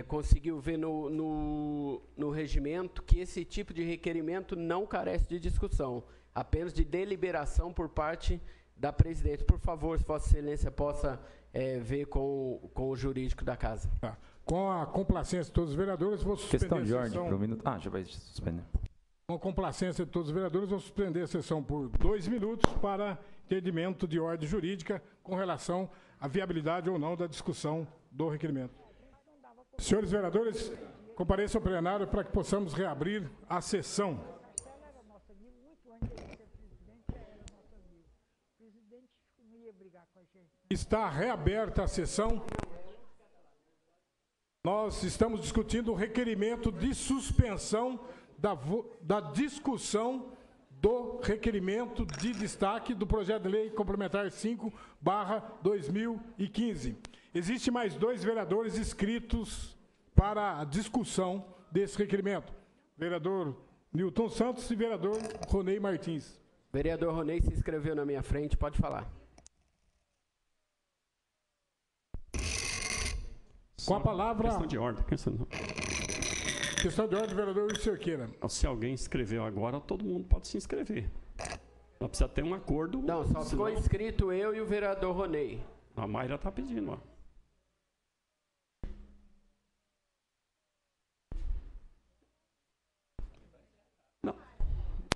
conseguiu ver no regimento que esse tipo de requerimento não carece de discussão, apenas de deliberação por parte da presidente. Por favor, se Vossa Excelência possa ver com o jurídico da casa. Tá. Com a complacência de todos os vereadores, vou suspender a sessão. Questão de ordem para um minuto. Já vai suspender. Com a complacência de todos os vereadores, vou suspender a sessão por 2 minutos para entendimento de ordem jurídica com relação à viabilidade ou não da discussão do requerimento. Senhores vereadores, compareçam ao plenário para que possamos reabrir a sessão. Está reaberta a sessão. Nós estamos discutindo o requerimento de suspensão da discussão do requerimento de destaque do projeto de lei complementar 5/2015. Existem mais 2 vereadores inscritos para a discussão desse requerimento. Vereador Nilton Santos e vereador Ronei Martins. Vereador Ronei se inscreveu na minha frente, pode falar. Com a palavra... Questão de ordem. Questão de ordem, vereador Cerqueira. Se alguém inscreveu agora, todo mundo pode se inscrever. Não precisa ter um acordo. Não, só ficou inscrito eu e o vereador Ronei. A Mayra está pedindo, ó.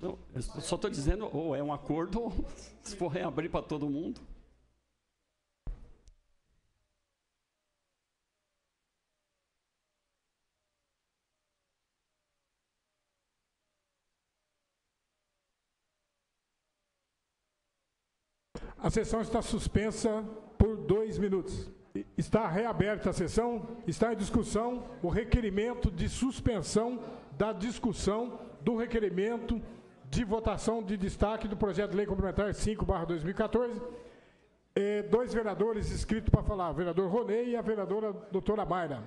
Não, eu só estou dizendo, ou é um acordo, ou se for reabrir para todo mundo. A sessão está suspensa por 2 minutos. Está reaberta a sessão, está em discussão o requerimento de suspensão da discussão do requerimento de votação de destaque do projeto de lei complementar 5/2014. 2 vereadores inscritos para falar, o vereador Ronei e a vereadora doutora Mayra.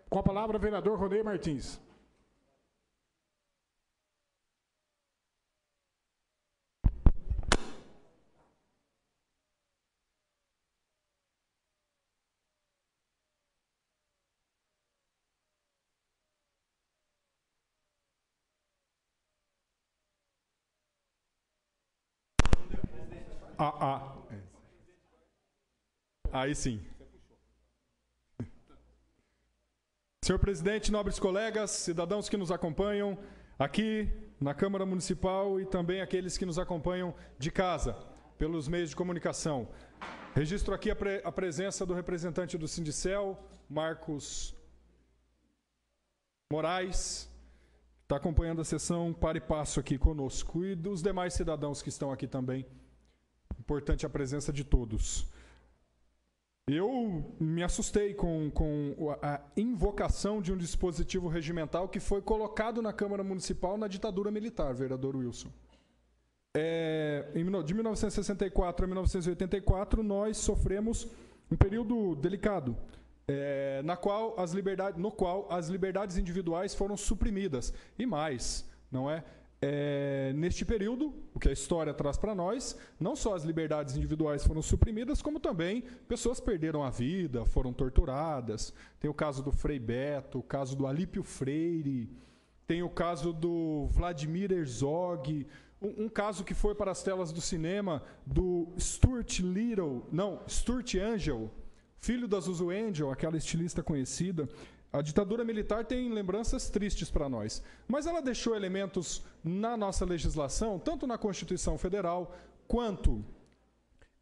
Com a palavra, o vereador Ronei Martins. Aí sim. Senhor presidente, nobres colegas, cidadãos que nos acompanham aqui na Câmara Municipal e também aqueles que nos acompanham de casa, pelos meios de comunicação. Registro aqui a presença do representante do Sindicel, Marcos Moraes, que está acompanhando a sessão para e passo aqui conosco, e dos demais cidadãos que estão aqui também. Importante a presença de todos. Eu me assustei com a invocação de um dispositivo regimental que foi colocado na Câmara Municipal na ditadura militar, vereador Wilson. De 1964 a 1984, nós sofremos um período delicado, no qual as liberdades individuais foram suprimidas. E mais, não é? Neste período, o que a história traz para nós, não só as liberdades individuais foram suprimidas, como também pessoas perderam a vida, foram torturadas. Tem o caso do Frei Beto, o caso do Alípio Freire, tem o caso do Vladimir Herzog, um caso que foi para as telas do cinema do Stuart Angel, filho da Zuzu Angel, aquela estilista conhecida. A ditadura militar tem lembranças tristes para nós, mas ela deixou elementos na nossa legislação, tanto na Constituição Federal, quanto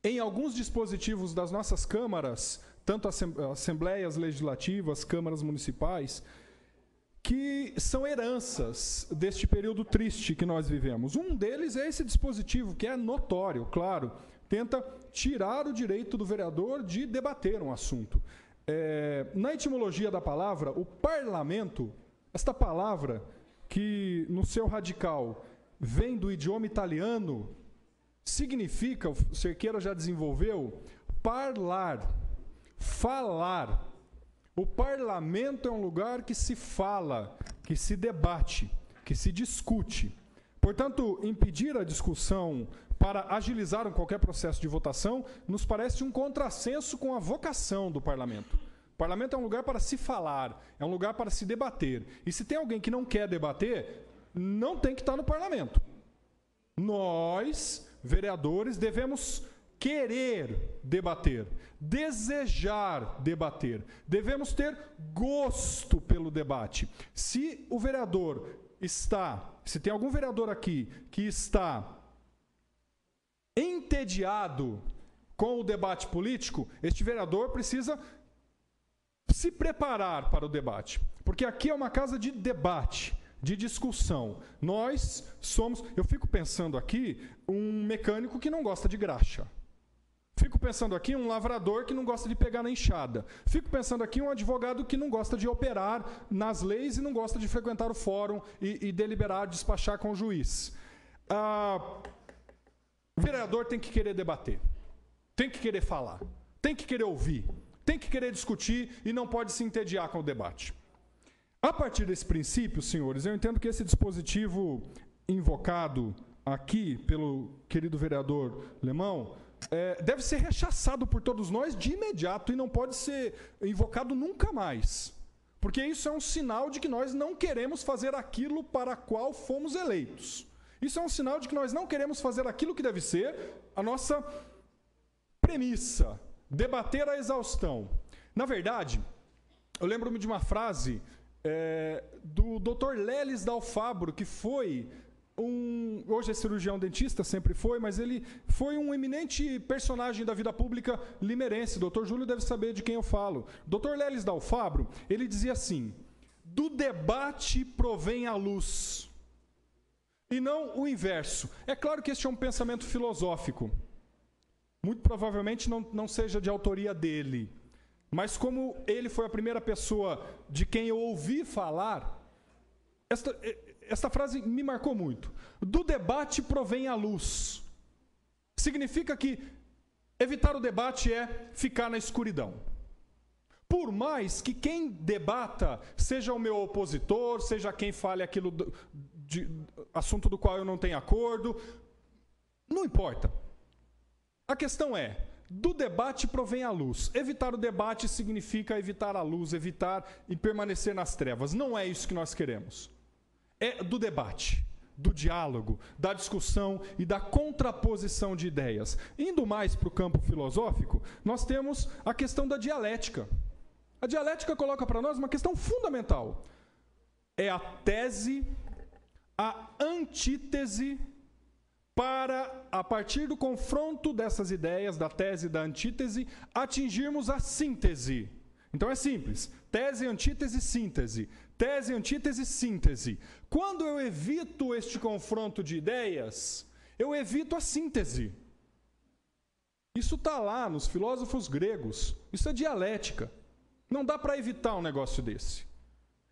em alguns dispositivos das nossas câmaras, tanto assembleias legislativas, câmaras municipais, que são heranças deste período triste que nós vivemos. Um deles é esse dispositivo, que é notório, claro, tenta tirar o direito do vereador de debater um assunto. Na etimologia da palavra, o parlamento, esta palavra que no seu radical vem do idioma italiano, significa, o Cerqueira já desenvolveu, parlar, falar. O parlamento é um lugar que se fala, que se debate, que se discute. Portanto, impedir a discussão para agilizar qualquer processo de votação, nos parece um contrassenso com a vocação do parlamento. O parlamento é um lugar para se falar, é um lugar para se debater. E se tem alguém que não quer debater, não tem que estar no parlamento. Nós, vereadores, devemos querer debater, desejar debater. Devemos ter gosto pelo debate. Se o vereador se tem algum vereador aqui que está entediado com o debate político, este vereador precisa se preparar para o debate. Porque aqui é uma casa de debate, de discussão. Nós somos... Eu fico pensando aqui um mecânico que não gosta de graxa. Fico pensando aqui um lavrador que não gosta de pegar na enxada. Fico pensando aqui um advogado que não gosta de operar nas leis e não gosta de frequentar o fórum e deliberar, despachar com o juiz. O vereador tem que querer debater, tem que querer falar, tem que querer ouvir, tem que querer discutir e não pode se entediar com o debate. A partir desse princípio, senhores, eu entendo que esse dispositivo invocado aqui pelo querido vereador Lemão deve ser rechaçado por todos nós de imediato e não pode ser invocado nunca mais. Porque isso é um sinal de que nós não queremos fazer aquilo para qual fomos eleitos. Isso é um sinal de que nós não queremos fazer aquilo que deve ser a nossa premissa, debater a exaustão. Na verdade, eu lembro-me de uma frase do Dr. Lelis Dalfabro, que foi hoje é cirurgião dentista, sempre foi, mas ele foi um eminente personagem da vida pública limerense. Dr. Júlio deve saber de quem eu falo. Dr. Lelis Dalfabro, ele dizia assim: do debate provém a luz, e não o inverso. É claro que este é um pensamento filosófico. Muito provavelmente não seja de autoria dele. Mas como ele foi a primeira pessoa de quem eu ouvi falar, esta frase me marcou muito. Do debate provém a luz. Significa que evitar o debate é ficar na escuridão. Por mais que quem debata seja o meu opositor, seja quem fale aquilo de assunto do qual eu não tenho acordo, não importa. A questão é, do debate provém a luz. Evitar o debate significa evitar a luz, evitar e permanecer nas trevas. Não é isso que nós queremos. É do debate, do diálogo, da discussão e da contraposição de ideias. Indo mais para o campo filosófico, nós temos a questão da dialética. A dialética coloca para nós uma questão fundamental. É a tese, a antítese, para, a partir do confronto dessas ideias, da tese e da antítese, atingirmos a síntese. Então é simples. Tese, antítese, síntese. Tese, antítese, síntese. Quando eu evito este confronto de ideias, eu evito a síntese. Isso está lá nos filósofos gregos. Isso é dialética. Não dá para evitar um negócio desse.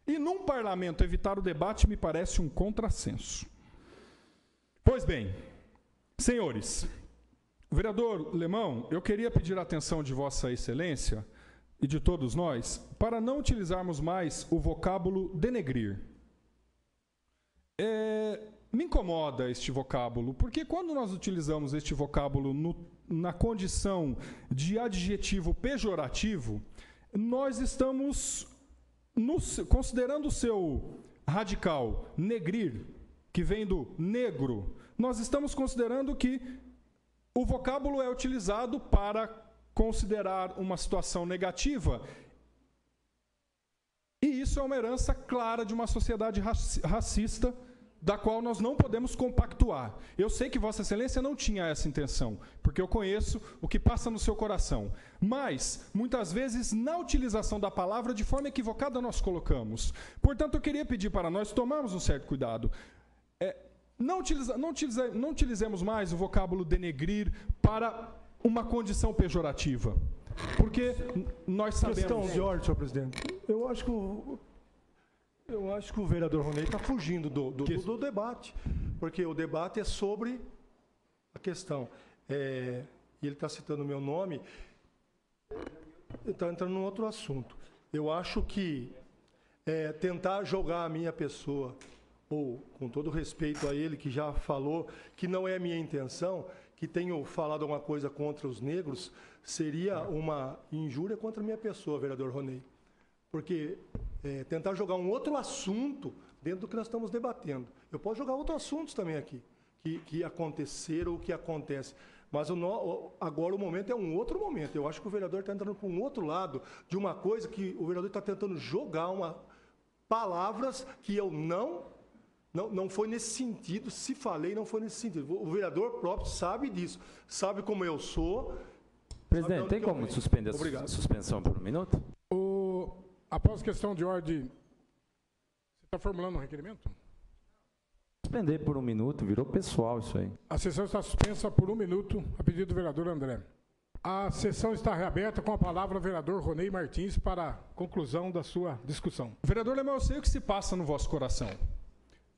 E num parlamento, evitar o debate me parece um contrassenso. Pois bem, senhores, vereador Lemão, eu queria pedir a atenção de Vossa Excelência e de todos nós para não utilizarmos mais o vocábulo denegrir. Me incomoda este vocábulo, porque quando nós utilizamos este vocábulo na condição de adjetivo pejorativo, nós estamos, considerando o seu radical negrir, que vem do negro, nós estamos considerando que o vocábulo é utilizado para considerar uma situação negativa. E isso é uma herança clara de uma sociedade racista, da qual nós não podemos compactuar. Eu sei que Vossa Excelência não tinha essa intenção, porque eu conheço o que passa no seu coração. Mas, muitas vezes, na utilização da palavra, de forma equivocada, nós colocamos. Portanto, eu queria pedir para nós tomarmos um certo cuidado. Não utilizemos mais o vocábulo denegrir para uma condição pejorativa. Porque nós sabemos... Questão de ordem, senhor presidente. Eu acho que o vereador Ronei está fugindo do debate, porque o debate é sobre a questão. E ele está citando o meu nome, ele está entrando num outro assunto. Eu acho que tentar jogar a minha pessoa, ou com todo respeito a ele, que já falou que não é a minha intenção, que tenho falado alguma coisa contra os negros, seria uma injúria contra a minha pessoa, vereador Ronei. Porque tentar jogar um outro assunto dentro do que nós estamos debatendo. Eu posso jogar outros assuntos também aqui, que aconteceram ou que acontecem. Mas agora o momento é um outro momento. Eu acho que o vereador está entrando para um outro lado de uma coisa que o vereador está tentando jogar palavras que eu não foi nesse sentido. Se falei, não foi nesse sentido. O vereador próprio sabe disso. Sabe como eu sou. Presidente, tem como suspender a suspensão por um minuto? Após questão de ordem, você está formulando um requerimento? Suspender por um minuto, virou pessoal isso aí. A sessão está suspensa por um minuto, a pedido do vereador André. A sessão está reaberta com a palavra o vereador Ronei Martins para a conclusão da sua discussão. Vereador Lemão, eu sei o que se passa no vosso coração.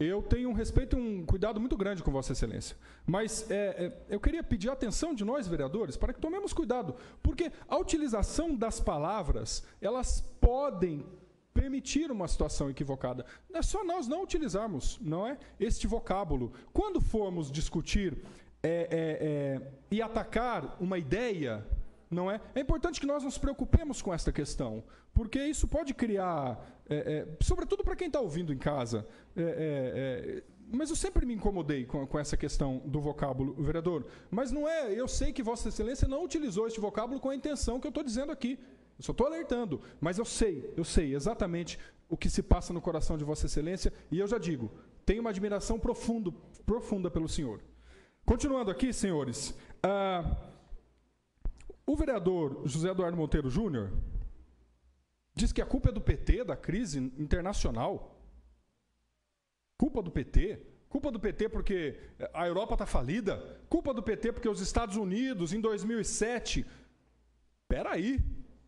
eu tenho um respeito e um cuidado muito grande com Vossa Excelência. Mas eu queria pedir a atenção de nós, vereadores, para que tomemos cuidado, porque a utilização das palavras, elas podem permitir uma situação equivocada. É só nós não utilizarmos, não é, este vocábulo. Quando formos discutir e atacar uma ideia, não é? É importante que nós nos preocupemos com esta questão, porque isso pode criar, sobretudo para quem está ouvindo em casa, mas eu sempre me incomodei com essa questão do vocábulo, vereador. Mas não é, eu sei que Vossa Excelência não utilizou este vocábulo com a intenção que eu estou dizendo aqui. Eu só estou alertando, mas eu sei exatamente o que se passa no coração de Vossa Excelência, e eu já digo, tenho uma admiração profunda pelo senhor. Continuando aqui, senhores, o vereador José Eduardo Monteiro Júnior diz que a culpa é do PT, da crise internacional. Culpa do PT? Culpa do PT porque a Europa está falida? Culpa do PT porque os Estados Unidos, em 2007... Espera aí,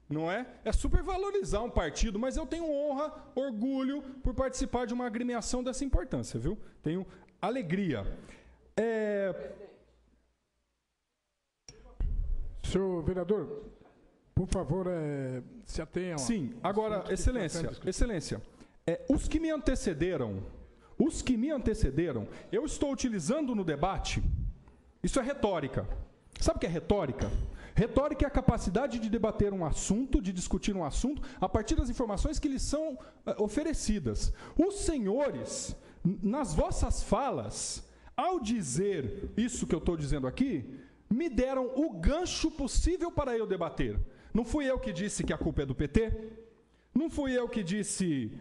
não é? É supervalorizar um partido, mas eu tenho honra, orgulho por participar de uma agremiação dessa importância, viu? Tenho alegria. Senhor vereador, por favor, se atenham. Sim, agora, excelência, os que me antecederam, eu estou utilizando no debate, isso é retórica. Sabe o que é retórica? Retórica é a capacidade de debater um assunto, de discutir um assunto, a partir das informações que lhes são oferecidas. Os senhores, nas vossas falas, ao dizer isso que eu estou dizendo aqui, me deram o gancho possível para eu debater. Não fui eu que disse que a culpa é do PT? Não fui eu que disse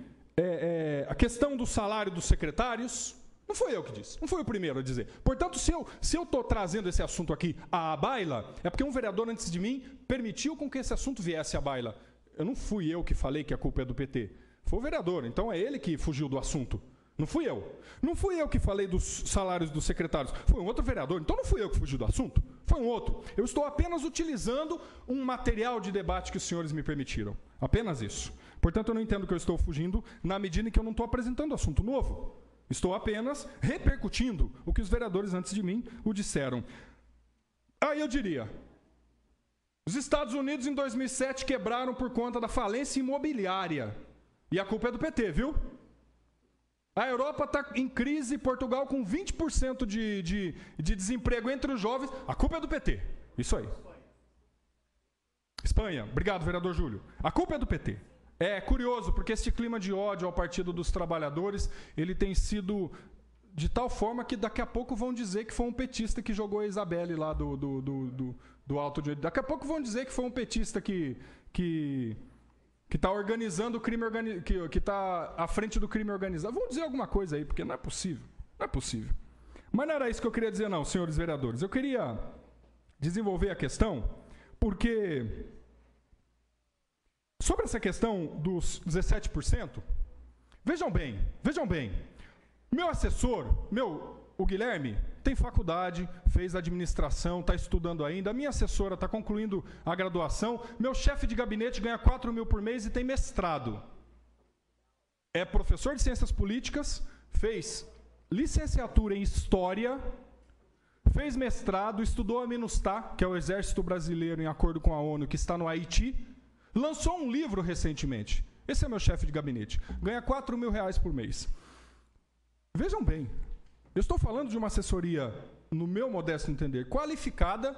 a questão do salário dos secretários? Não fui eu que disse, não fui o primeiro a dizer. Portanto, se eu estou trazendo esse assunto aqui à baila, é porque um vereador antes de mim permitiu com que esse assunto viesse à baila. Não fui eu que falei que a culpa é do PT. Foi o vereador, então é ele que fugiu do assunto. Não fui eu. Não fui eu que falei dos salários dos secretários. Foi um outro vereador, então não fui eu que fugi do assunto. Foi um outro. Eu estou apenas utilizando um material de debate que os senhores me permitiram. Apenas isso. Portanto, eu não entendo que eu estou fugindo na medida em que eu não estou apresentando assunto novo. Estou apenas repercutindo o que os vereadores antes de mim o disseram. Aí eu diria, os Estados Unidos em 2007 quebraram por conta da falência imobiliária. E a culpa é do PT, viu? A Europa está em crise, Portugal com 20% de desemprego entre os jovens. A culpa é do PT. Isso aí. Espanha. Obrigado, vereador Júlio. A culpa é do PT. É curioso, porque esse clima de ódio ao Partido dos Trabalhadores, ele tem sido de tal forma que daqui a pouco vão dizer que foi um petista que jogou a Isabelle lá do alto de... Daqui a pouco vão dizer que foi um petista que está organizando o crime que está à frente do crime organizado. Vamos dizer alguma coisa aí, porque não é possível. Não é possível. Mas não era isso que eu queria dizer, não, senhores vereadores. Eu queria desenvolver a questão, porque sobre essa questão dos 17%, vejam bem, meu assessor, o Guilherme, tem faculdade, fez administração, está estudando ainda. A minha assessora está concluindo a graduação. Meu chefe de gabinete ganha 4 mil por mês e tem mestrado. É professor de ciências políticas, fez licenciatura em História, fez mestrado, estudou a MINUSTAH, que é o Exército Brasileiro em acordo com a ONU, que está no Haiti, lançou um livro recentemente. Esse é meu chefe de gabinete. Ganha 4 mil reais por mês. Vejam bem, eu estou falando de uma assessoria, no meu modesto entender, qualificada,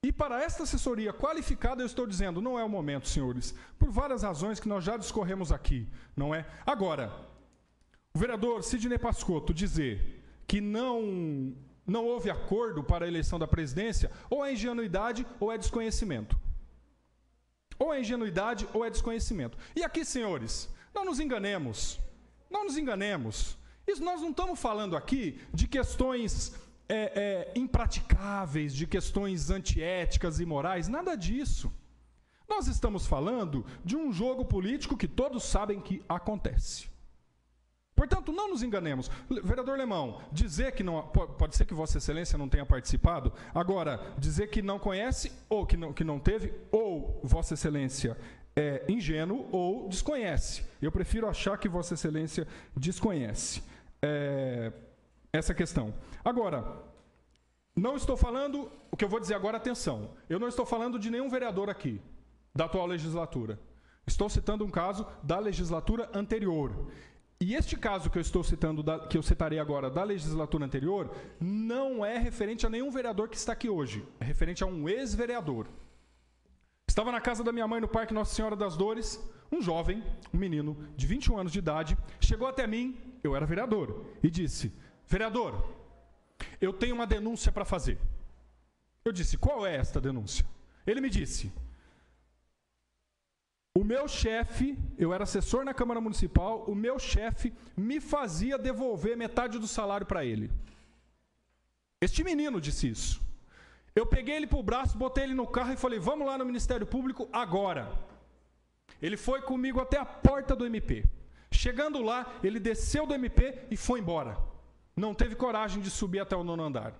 e para esta assessoria qualificada eu estou dizendo, não é o momento, senhores, por várias razões que nós já discorremos aqui, não é? Agora, o vereador Sidney Pascotto dizer que não houve acordo para a eleição da presidência, ou é ingenuidade ou é desconhecimento. Ou é ingenuidade ou é desconhecimento. E aqui, senhores, não nos enganemos. Não nos enganemos. Isso, nós não estamos falando aqui de questões impraticáveis, de questões antiéticas e morais, nada disso. Nós estamos falando de um jogo político que todos sabem que acontece. Portanto, não nos enganemos. Vereador Lemão, dizer que não... Pode ser que Vossa Excelência não tenha participado. Agora, dizer que não conhece, ou que não teve, ou Vossa Excelência é ingênuo ou desconhece. Eu prefiro achar que Vossa Excelência desconhece. essa questão. Agora, não estou falando, o que eu vou dizer agora, atenção, eu não estou falando de nenhum vereador aqui, da atual legislatura. Estou citando um caso da legislatura anterior. E este caso que eu estou citando, que eu citarei agora, da legislatura anterior, não é referente a nenhum vereador que está aqui hoje. É referente a um ex-vereador. Estava na casa da minha mãe, no Parque Nossa Senhora das Dores, um jovem, um menino de 21 anos de idade, chegou até mim, eu era vereador, e disse: vereador, eu tenho uma denúncia para fazer. Eu disse: qual é esta denúncia? Ele me disse: o meu chefe, eu era assessor na Câmara Municipal, o meu chefe me fazia devolver metade do salário para ele. Este menino disse isso. Eu peguei ele para o braço, botei ele no carro e falei: vamos lá no Ministério Público agora. Ele foi comigo até a porta do MP. Chegando lá, ele desceu do MP e foi embora. Não teve coragem de subir até o 9º andar.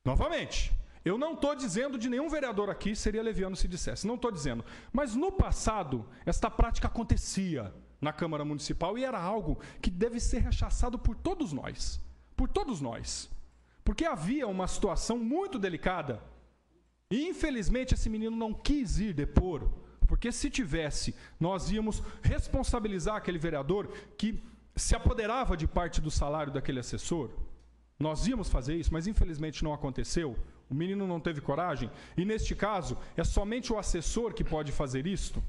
Novamente, eu não estou dizendo de nenhum vereador aqui, seria leviano se dissesse, não estou dizendo. Mas no passado, esta prática acontecia na Câmara Municipal e era algo que deve ser rechaçado por todos nós. Por todos nós. Porque havia uma situação muito delicada e, infelizmente, esse menino não quis ir depor, porque se tivesse, nós íamos responsabilizar aquele vereador que se apoderava de parte do salário daquele assessor. Nós íamos fazer isso, mas infelizmente não aconteceu. O menino não teve coragem, e neste caso, é somente o assessor que pode fazer isto.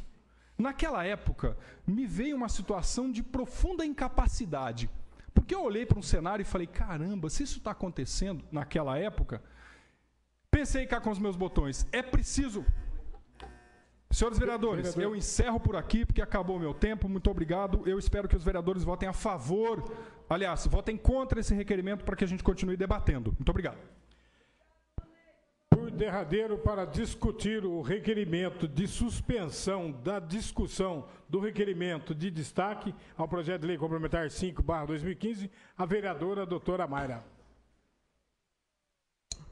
Naquela época, me veio uma situação de profunda incapacidade, porque eu olhei para um cenário e falei: caramba, se isso está acontecendo naquela época, pensei cá com os meus botões, é preciso... Senhores vereadores, eu encerro por aqui, porque acabou o meu tempo, muito obrigado. Eu espero que os vereadores votem a favor, aliás, votem contra esse requerimento para que a gente continue debatendo. Muito obrigado. Por derradeiro, para discutir o requerimento de suspensão da discussão do requerimento de destaque ao projeto de lei complementar 5/2015, a vereadora doutora Mayra.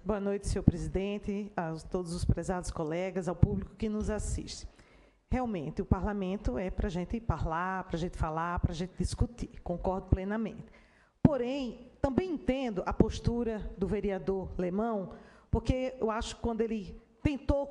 Boa noite, senhor presidente, a todos os prezados colegas, ao público que nos assiste. Realmente, o parlamento é para a gente falar, para a gente discutir, concordo plenamente. Porém, também entendo a postura do vereador Lemão, porque eu acho que quando ele tentou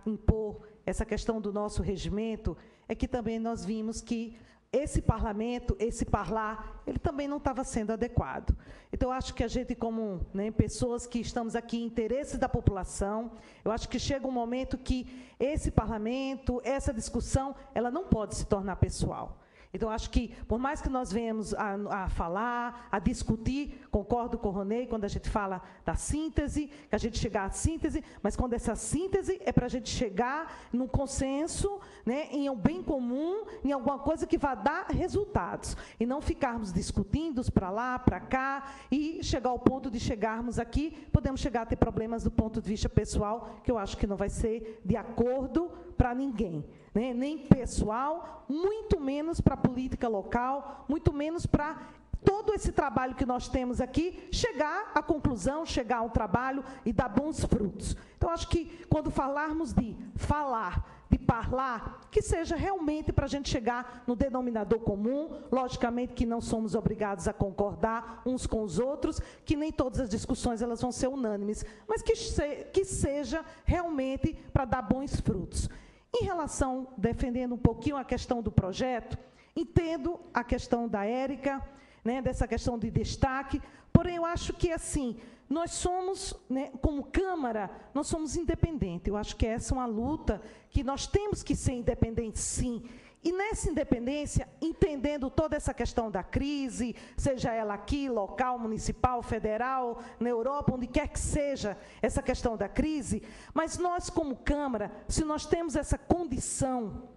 impor essa questão do nosso regimento, é que também nós vimos que esse parlamento, esse parlar, ele também não estava sendo adequado. Então, eu acho que a gente, como pessoas que estamos aqui em interesse da população, eu acho que chega um momento que esse parlamento, essa discussão, ela não pode se tornar pessoal. Então, acho que, por mais que nós venhamos a falar, a discutir, concordo com o Ronei, quando a gente fala da síntese, que a gente chegar à síntese, mas quando essa síntese é para a gente chegar num consenso, em um bem comum, em alguma coisa que vá dar resultados, e não ficarmos discutindo para lá, para cá, e chegar ao ponto de chegarmos aqui, podemos chegar a ter problemas do ponto de vista pessoal, que eu acho que não vai ser de acordo para ninguém. Nem pessoal, muito menos para a política local, muito menos para todo esse trabalho que nós temos aqui, chegar à conclusão, chegar ao trabalho e dar bons frutos. Então, acho que quando falarmos de falar, de parlar, que seja realmente para a gente chegar no denominador comum, logicamente que não somos obrigados a concordar uns com os outros, que nem todas as discussões elas vão ser unânimes, mas que seja realmente para dar bons frutos. Em relação, defendendo um pouquinho a questão do projeto, entendo a questão da Érica, dessa questão de destaque, porém eu acho que, assim, nós somos, como Câmara, nós somos independentes. Eu acho que essa é uma luta que nós temos que ser independentes, sim. E nessa independência, entendendo toda essa questão da crise, seja ela aqui, local, municipal, federal, na Europa, onde quer que seja essa questão da crise, mas nós, como Câmara, se nós temos essa condição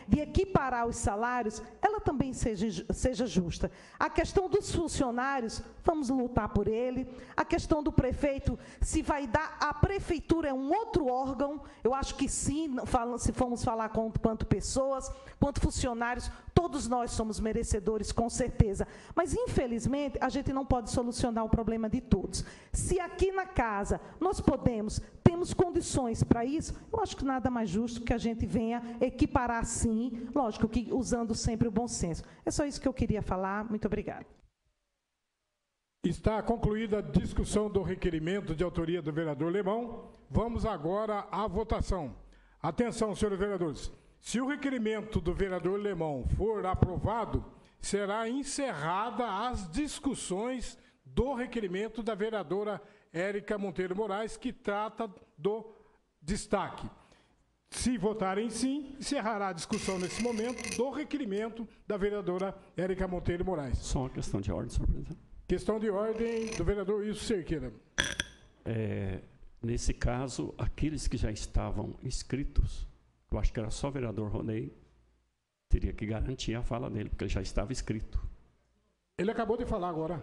de equiparar os salários, ela também seja justa. A questão dos funcionários, vamos lutar por ele. A questão do prefeito, se vai dar... A prefeitura é um outro órgão, eu acho que sim, se formos falar quanto pessoas, quanto funcionários, Todos nós somos merecedores, com certeza. Mas, infelizmente, a gente não pode solucionar o problema de todos. Se aqui na casa nós temos condições para isso, eu acho que nada mais justo que a gente venha equiparar sim, lógico que usando sempre o bom senso. É só isso que eu queria falar. Muito obrigada. Está concluída a discussão do requerimento de autoria do vereador Lemão. Vamos agora à votação. Atenção, senhores vereadores. Se o requerimento do vereador Lemão for aprovado, será encerrada as discussões do requerimento da vereadora Érica Monteiro Moraes, que trata do destaque. Se votarem sim, encerrará a discussão nesse momento do requerimento da vereadora Érica Monteiro Moraes. Só uma questão de ordem, senhor presidente. Questão de ordem do vereador Wilson Cerqueira. Nesse caso, aqueles que já estavam inscritos, eu acho que era só o vereador Ronei, teria que garantir a fala dele, porque ele já estava inscrito. Ele acabou de falar agora.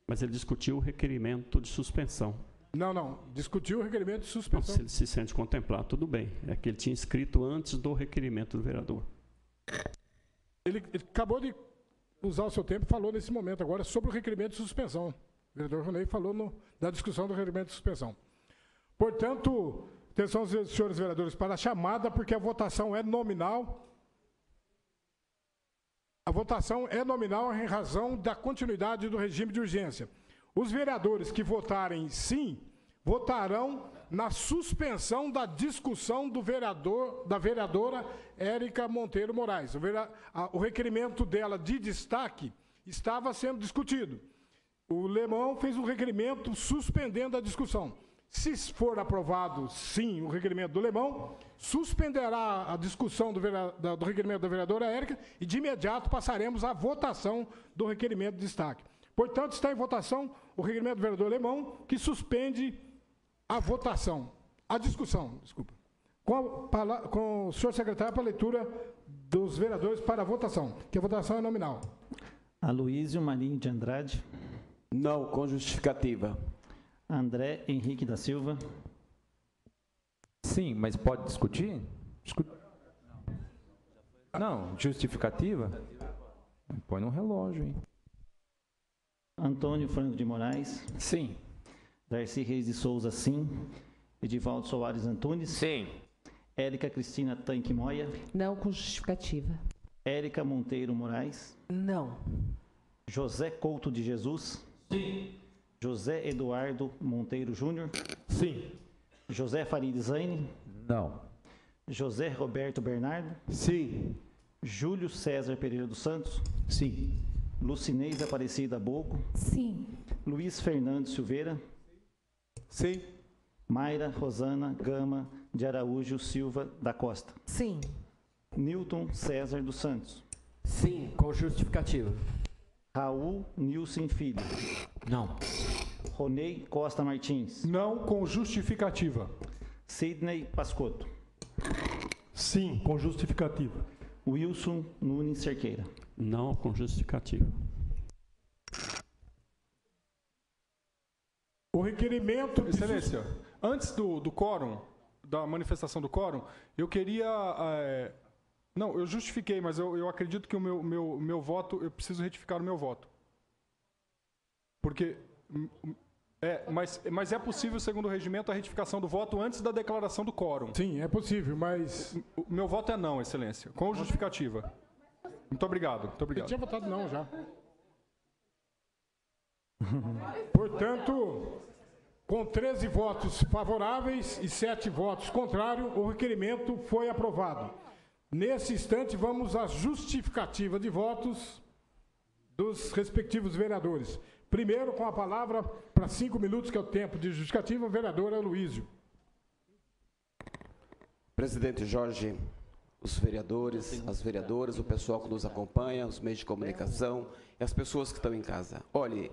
Mas ele discutiu o requerimento de suspensão. Não. Discutiu o requerimento de Não, suspensão. se ele se sente contemplado, tudo bem. É que ele tinha inscrito antes do requerimento do vereador. Ele acabou de usar o seu tempo e falou nesse momento agora sobre o requerimento de suspensão. O vereador Ronei falou da discussão do requerimento de suspensão. Portanto, atenção, senhores vereadores, para a chamada, porque a votação é nominal. A votação é nominal em razão da continuidade do regime de urgência. Os vereadores que votarem sim, votarão na suspensão da discussão da vereadora Érica Monteiro Moraes. O requerimento dela de destaque estava sendo discutido. O Lemão fez um requerimento suspendendo a discussão. Se for aprovado, sim, o requerimento do Lemão, suspenderá a discussão do requerimento da vereadora Érica e, de imediato, passaremos à votação do requerimento de destaque. Portanto, está em votação o requerimento do vereador Lemão, que suspende a votação, a discussão, desculpa. Com o senhor secretário para a leitura dos vereadores para a votação, que a votação é nominal. Aloísio Marinho de Andrade. Não, com justificativa. André Henrique da Silva. Sim, mas pode discutir? Não, justificativa? Põe no relógio, hein? Antônio Franco de Moraes. Sim. Darcy Reis de Souza, sim. Edivaldo Soares Antunes. Sim. Érica Cristina Tanque Moia. Não, com justificativa. Érica Monteiro Moraes. Não. José Couto de Jesus. Sim. José Eduardo Monteiro Júnior. Sim. José Farid Zaine. Não. José Roberto Bernardo. Sim. Júlio César Pereira dos Santos. Sim. Lucinês Aparecida Boco. Sim. Luiz Fernando Silveira. Sim. Mayra Rosana Gama de Araújo Silva da Costa. Sim. Newton César dos Santos. Sim, com justificativa. Raul Nilson Filho. Não. Ronei Costa Martins. Não, com justificativa. Sidney Pascotto. Sim, com justificativa. Wilson Nunes Cerqueira. Não, com justificativa. O requerimento... Excelência, antes do quórum, da manifestação do quórum, eu queria... Não, eu justifiquei, mas eu acredito que o meu voto, eu preciso retificar o meu voto. Porque... Mas é possível, segundo o regimento, a retificação do voto antes da declaração do quórum. Sim, é possível, mas... O meu voto é não, excelência, com justificativa. Muito obrigado, muito Eu obrigado. tinha votado não já. Portanto, com 13 votos favoráveis e 7 votos contrários, o requerimento foi aprovado. Nesse instante, vamos à justificativa de votos dos respectivos vereadores. Primeiro, com a palavra, para 5 minutos, que é o tempo de justificativa, o vereador Aloísio. Presidente Jorge, os vereadores, as vereadoras, o pessoal que nos acompanha, os meios de comunicação e as pessoas que estão em casa. Olhe,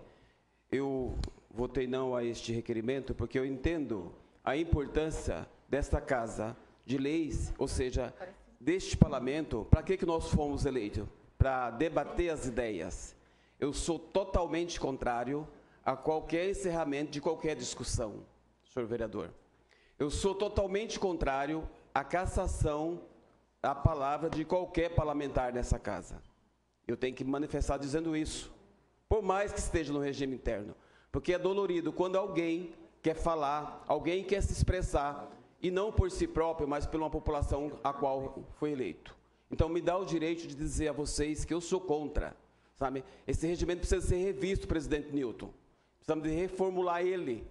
eu votei não a este requerimento porque eu entendo a importância desta casa de leis, ou seja, deste parlamento. Para que nós fomos eleitos? Para debater as ideias. Eu sou totalmente contrário a qualquer encerramento de qualquer discussão, senhor vereador. Eu sou totalmente contrário à cassação a palavra de qualquer parlamentar nessa casa. Eu tenho que manifestar dizendo isso, por mais que esteja no regime interno. Porque é dolorido quando alguém quer falar, alguém quer se expressar, e não por si próprio, mas por uma população a qual foi eleito. Então, me dá o direito de dizer a vocês que eu sou contra, sabe? Esse regimento precisa ser revisto, presidente Newton. Precisamos de reformular ele,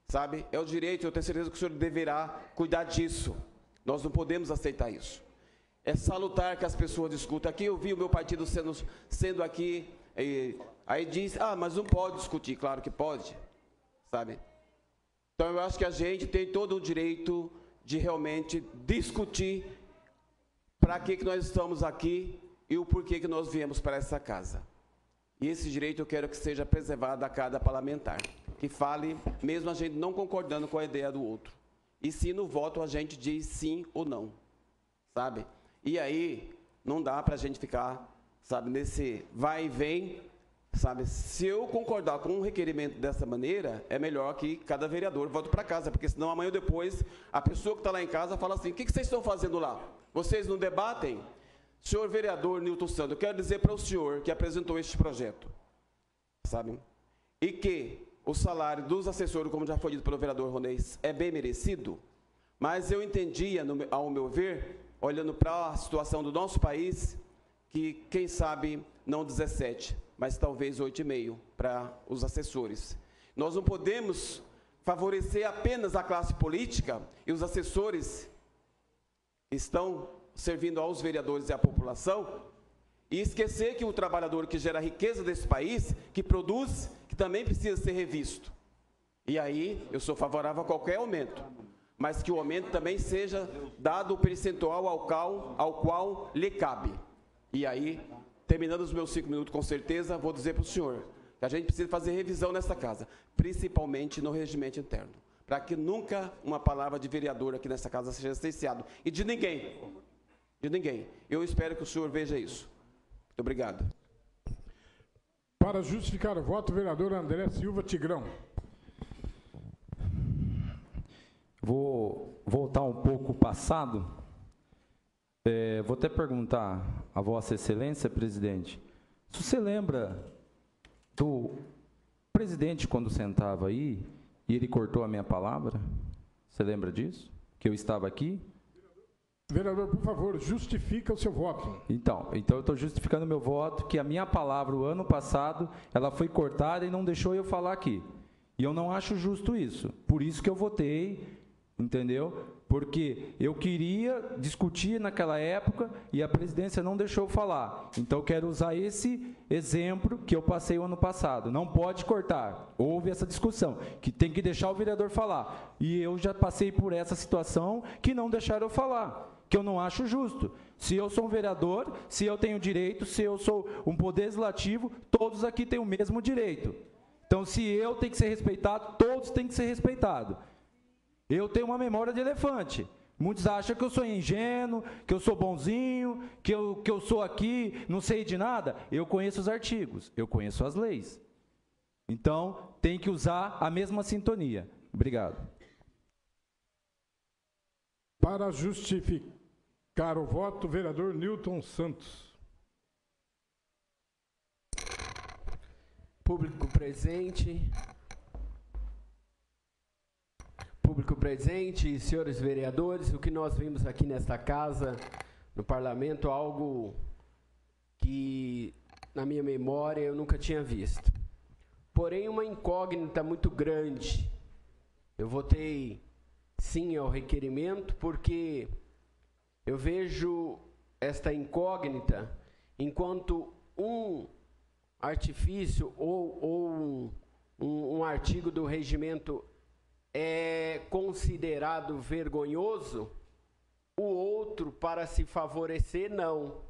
sabe? É o direito, eu tenho certeza que o senhor deverá cuidar disso. Nós não podemos aceitar isso. É salutar que as pessoas discutam. Aqui eu vi o meu partido sendo aqui, aí diz, mas não pode discutir. Claro que pode, sabe? Então, eu acho que a gente tem todo o direito de realmente discutir para que nós estamos aqui e o porquê que nós viemos para essa casa. E esse direito eu quero que seja preservado a cada parlamentar, que fale, mesmo a gente não concordando com a ideia do outro. E se no voto a gente diz sim ou não, sabe? E aí, não dá para a gente ficar, sabe, nesse vai e vem, sabe? Se eu concordar com um requerimento dessa maneira, é melhor que cada vereador volte para casa, porque senão amanhã ou depois a pessoa que está lá em casa fala assim, o que vocês estão fazendo lá? Vocês não debatem? Senhor vereador Newton Santos, eu quero dizer para o senhor que apresentou este projeto, sabe? E que o salário dos assessores, como já foi dito pelo vereador Ronês, é bem merecido, mas eu entendia, ao meu ver, olhando para a situação do nosso país, que, quem sabe, não 17, mas talvez 8,5 para os assessores. Nós não podemos favorecer apenas a classe política e os assessores estão servindo aos vereadores e à população e esquecer que o trabalhador que gera a riqueza desse país, que produz, que também precisa ser revisto. E aí, eu sou favorável a qualquer aumento, mas que o aumento também seja dado o percentual ao qual lhe cabe. E aí, terminando os meus 5 minutos, com certeza, vou dizer para o senhor que a gente precisa fazer revisão nessa casa, principalmente no regimento interno, para que nunca uma palavra de vereador aqui nessa casa seja silenciado. E de ninguém. De ninguém. Eu espero que o senhor veja isso. Muito obrigado. Para justificar o voto, o vereador André Silva Tigrão. Vou voltar um pouco ao passado. Vou até perguntar a Vossa Excelência, presidente, se você lembra do presidente quando sentava aí e ele cortou a minha palavra? Você lembra disso? Que eu estava aqui? Vereador, por favor, justifica o seu voto. Então eu estou justificando o meu voto, que a minha palavra, o ano passado, ela foi cortada e não deixou eu falar aqui. E eu não acho justo isso. Por isso que eu votei, entendeu? Porque eu queria discutir naquela época e a presidência não deixou eu falar. Então eu quero usar esse exemplo que eu passei o ano passado. Não pode cortar. Houve essa discussão, que tem que deixar o vereador falar. E eu já passei por essa situação que não deixaram eu falar, que eu não acho justo. Se eu sou um vereador, se eu tenho direito, se eu sou um poder legislativo, todos aqui têm o mesmo direito. Então, se eu tenho que ser respeitado, todos têm que ser respeitados. Eu tenho uma memória de elefante. Muitos acham que eu sou ingênuo, que eu sou bonzinho, que eu sou aqui, não sei de nada. Eu conheço os artigos, eu conheço as leis. Então, tem que usar a mesma sintonia. Obrigado. Para justificar o voto, o vereador Newton Santos. Público presente. Público presente, senhores vereadores, o que nós vimos aqui nesta casa, no parlamento, algo que, na minha memória, eu nunca tinha visto. Porém, uma incógnita muito grande. Eu votei sim ao requerimento, porque eu vejo esta incógnita enquanto um artifício ou um artigo do regimento é considerado vergonhoso, o outro, para se favorecer, não.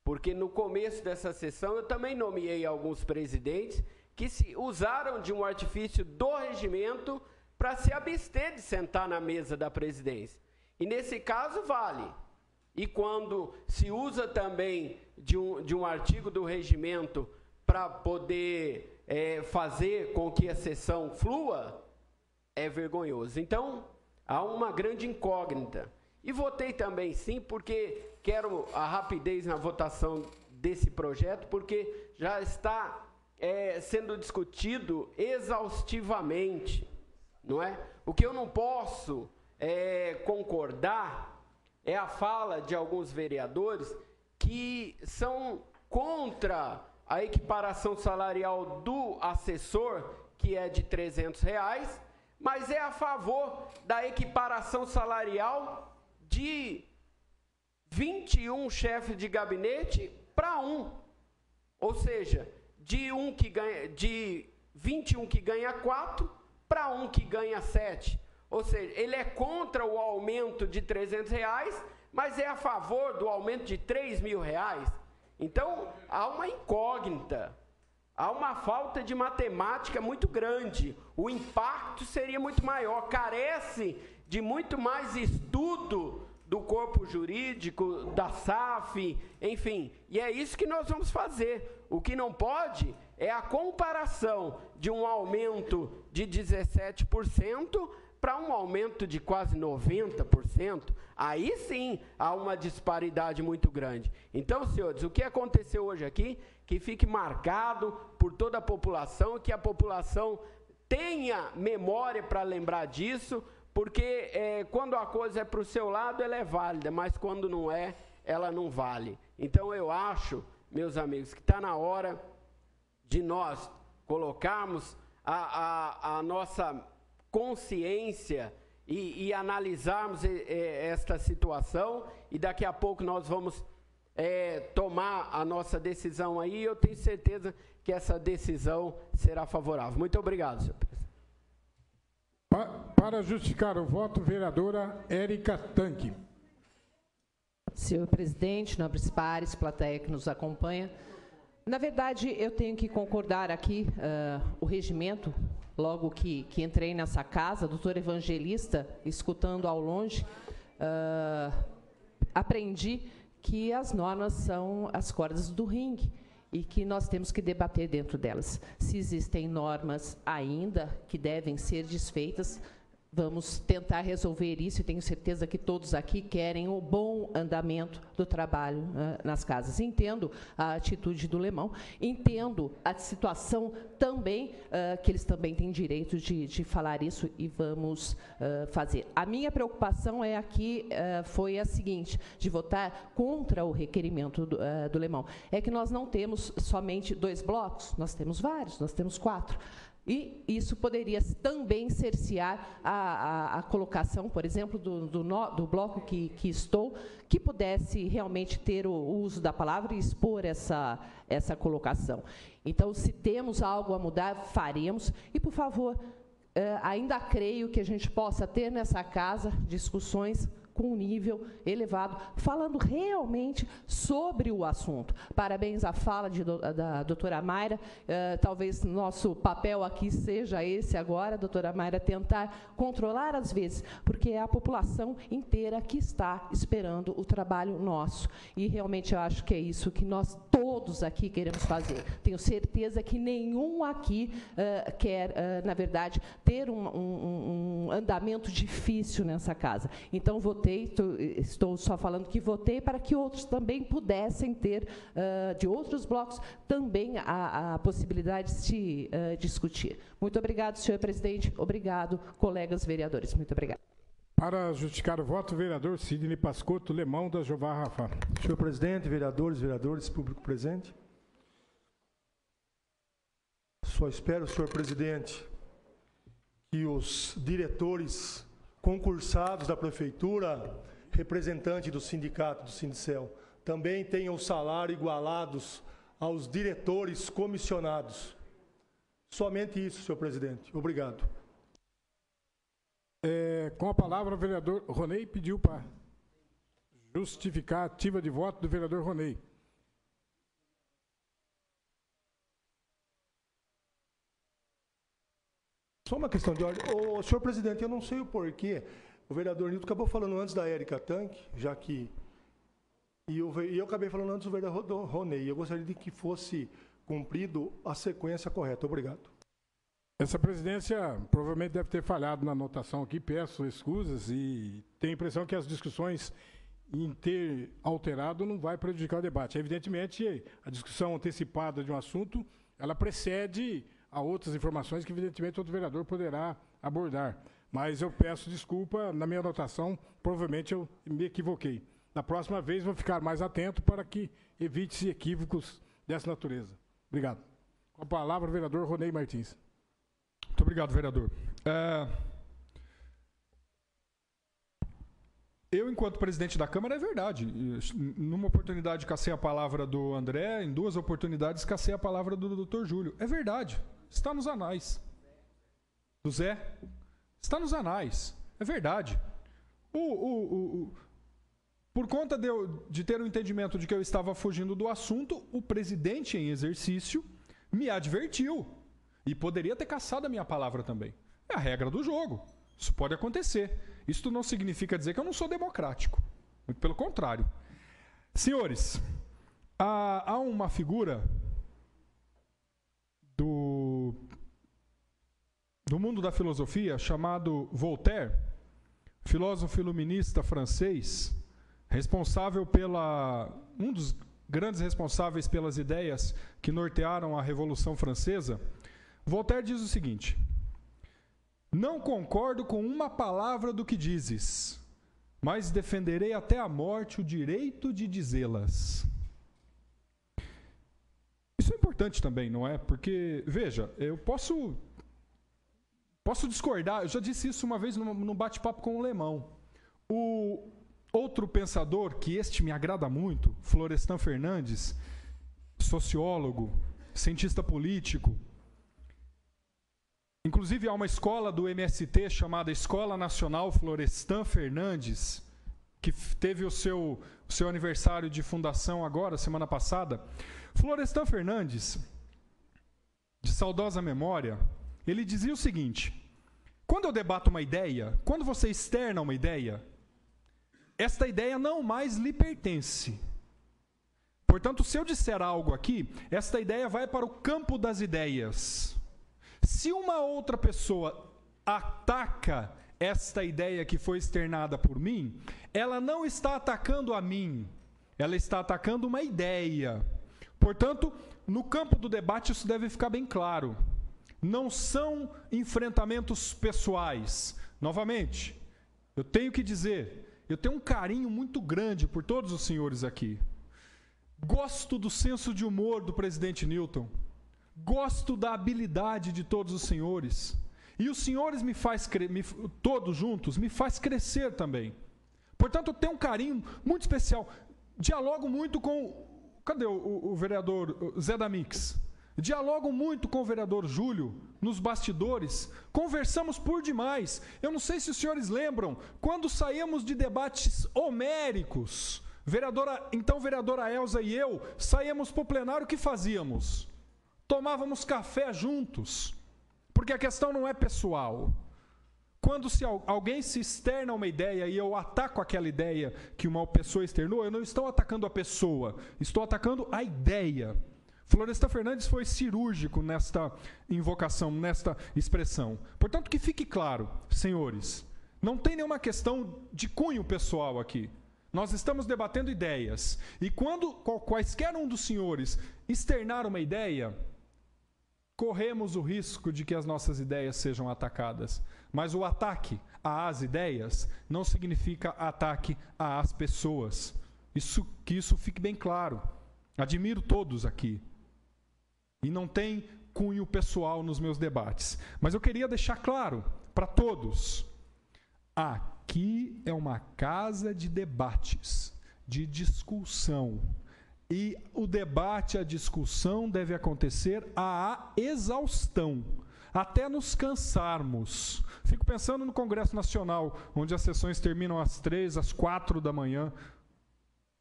Porque no começo dessa sessão eu também nomeei alguns presidentes que se usaram de um artifício do regimento para se abster de sentar na mesa da presidência. E nesse caso vale. E quando se usa também de um artigo do regimento para poder fazer com que a sessão flua, é vergonhoso. Então, há uma grande incógnita. E votei também sim, porque quero a rapidez na votação desse projeto, porque já está sendo discutido exaustivamente, não é? O que eu não posso concordar é a fala de alguns vereadores que são contra a equiparação salarial do assessor, que é de R$300, mas é a favor da equiparação salarial de 21 chefes de gabinete para um. Ou seja, de 21 que ganha 4 para um que ganha 7. Ou seja, ele é contra o aumento de R$300, mas é a favor do aumento de R$3.000. Então, há uma incógnita, há uma falta de matemática muito grande. O impacto seria muito maior, carece de muito mais estudo do corpo jurídico, da SAF, enfim. E é isso que nós vamos fazer. O que não pode é a comparação de um aumento de 17% para um aumento de quase 90%. Aí sim há uma disparidade muito grande. Então, senhores, o que aconteceu hoje aqui, que fique marcado por toda a população, que a população tenha memória para lembrar disso, porque quando a coisa é para o seu lado, ela é válida, mas quando não é, ela não vale. Então, eu acho, meus amigos, que está na hora de nós colocarmos a nossa consciência e analisarmos esta situação, e daqui a pouco nós vamos tomar a nossa decisão aí, e eu tenho certeza que essa decisão será favorável. Muito obrigado, senhor presidente. Para justificar o voto, vereadora Érica Tanque. Senhor presidente, nobres pares, plateia que nos acompanha, na verdade, eu tenho que concordar aqui, o regimento, logo que entrei nessa casa, doutor Evangelista, escutando ao longe, aprendi que as normas são as cordas do ringue e que nós temos que debater dentro delas. Se existem normas ainda que devem ser desfeitas, vamos tentar resolver isso, e tenho certeza que todos aqui querem o bom andamento do trabalho nas casas. Entendo a atitude do Lemão, entendo a situação também, que eles também têm direito de falar isso, e vamos fazer. A minha preocupação aqui foi a seguinte, de votar contra o requerimento do Lemão. É que nós não temos somente 2 blocos, nós temos vários, nós temos 4. E isso poderia também cercear a colocação, por exemplo, do bloco que estou, que pudesse realmente ter o uso da palavra e expor essa colocação. Então, se temos algo a mudar, faremos. E, por favor, ainda creio que a gente possa ter nessa casa discussões com um nível elevado, falando realmente sobre o assunto. Parabéns à fala da doutora Mayra, talvez nosso papel aqui seja esse agora, doutora Mayra, tentar controlar às vezes, porque é a população inteira que está esperando o trabalho nosso, e realmente eu acho que é isso que nós todos aqui queremos fazer. Tenho certeza que nenhum aqui quer, na verdade, ter um andamento difícil nessa casa. Então, estou só falando que votei para que outros também pudessem ter, de outros blocos, também a possibilidade de se discutir. Muito obrigado, senhor presidente. Obrigado, colegas vereadores. Muito obrigado. Para justificar o voto, vereador Sidney Pascotto, Lemão, da Jeová Rafa. Senhor presidente, vereadores, público presente. Só espero, senhor presidente, que os diretores concursados da prefeitura, representante do sindicato, do Sindicel, também tenham o salário igualados aos diretores comissionados. Somente isso, senhor presidente. Obrigado. Com a palavra, o vereador Ronei pediu para justificar a ativa de voto do vereador Ronei. Só uma questão de ordem. Senhor presidente, eu não sei o porquê. O vereador Nilton acabou falando antes da Érica Tanque, já que... E eu acabei falando antes do vereador Ronei. Eu gostaria de que fosse cumprido a sequência correta. Obrigado. Essa presidência provavelmente deve ter falhado na anotação aqui, peço escusas, e tenho a impressão que as discussões em ter alterado não vai prejudicar o debate. Evidentemente, a discussão antecipada de um assunto, ela precede a outras informações que, evidentemente, outro vereador poderá abordar. Mas eu peço desculpa, na minha anotação, provavelmente eu me equivoquei. Na próxima vez, vou ficar mais atento para que evite-se equívocos dessa natureza. Obrigado. Com a palavra, o vereador Ronei Martins. Muito obrigado, vereador. Eu, enquanto presidente da Câmara, é verdade. Numa oportunidade, cassei a palavra do André, em 2 oportunidades, cassei a palavra do Dr. Júlio. É verdade. Está nos anais. Do Zé. Está nos anais. É verdade. Por conta de ter o entendimento de que eu estava fugindo do assunto, o presidente em exercício me advertiu. E poderia ter cassado a minha palavra também. É a regra do jogo. Isso pode acontecer. Isso não significa dizer que eu não sou democrático. Muito pelo contrário. Senhores, há uma figura do mundo da filosofia chamado Voltaire, filósofo iluminista francês, um dos grandes responsáveis pelas ideias que nortearam a Revolução Francesa. Voltaire diz o seguinte: não concordo com uma palavra do que dizes, mas defenderei até a morte o direito de dizê-las. Isso é importante também, não é? Porque, veja, eu posso discordar, eu já disse isso uma vez num bate-papo com o Lemão. O outro pensador, que este me agrada muito, Florestan Fernandes, sociólogo, cientista político. Inclusive, há uma escola do MST chamada Escola Nacional Florestan Fernandes, que teve o seu aniversário de fundação agora, semana passada. Florestan Fernandes, de saudosa memória, ele dizia o seguinte: quando eu debato uma ideia, quando você externa uma ideia, esta ideia não mais lhe pertence. Portanto, se eu disser algo aqui, esta ideia vai para o campo das ideias. Se uma outra pessoa ataca esta ideia que foi externada por mim, ela não está atacando a mim, ela está atacando uma ideia. Portanto, no campo do debate isso deve ficar bem claro. Não são enfrentamentos pessoais. Novamente, eu tenho que dizer, eu tenho um carinho muito grande por todos os senhores aqui. Gosto do senso de humor do presidente Newton. Gosto da habilidade de todos os senhores. E os senhores todos juntos, me faz crescer também. Portanto, eu tenho um carinho muito especial. Dialogo muito com... Cadê o vereador Zé da Mix? Dialogo muito com o vereador Júlio, nos bastidores. Conversamos por demais. Eu não sei se os senhores lembram, quando saímos de debates homéricos, vereadora Elza e eu, saíamos para o plenário, o que fazíamos? Tomávamos café juntos, porque a questão não é pessoal. Quando alguém se externa uma ideia e eu ataco aquela ideia que uma pessoa externou, eu não estou atacando a pessoa, estou atacando a ideia. Florestan Fernandes foi cirúrgico nesta invocação, nesta expressão. Portanto, que fique claro, senhores, não tem nenhuma questão de cunho pessoal aqui. Nós estamos debatendo ideias. E quando quaisquer um dos senhores externar uma ideia, corremos o risco de que as nossas ideias sejam atacadas. Mas o ataque às ideias não significa ataque às pessoas. Que isso fique bem claro. Admiro todos aqui. E não tem cunho pessoal nos meus debates. Mas eu queria deixar claro para todos. Aqui é uma casa de debates, de discussão. E o debate, a discussão deve acontecer à exaustão, até nos cansarmos. Fico pensando no Congresso Nacional, onde as sessões terminam às 3, às 4 da manhã.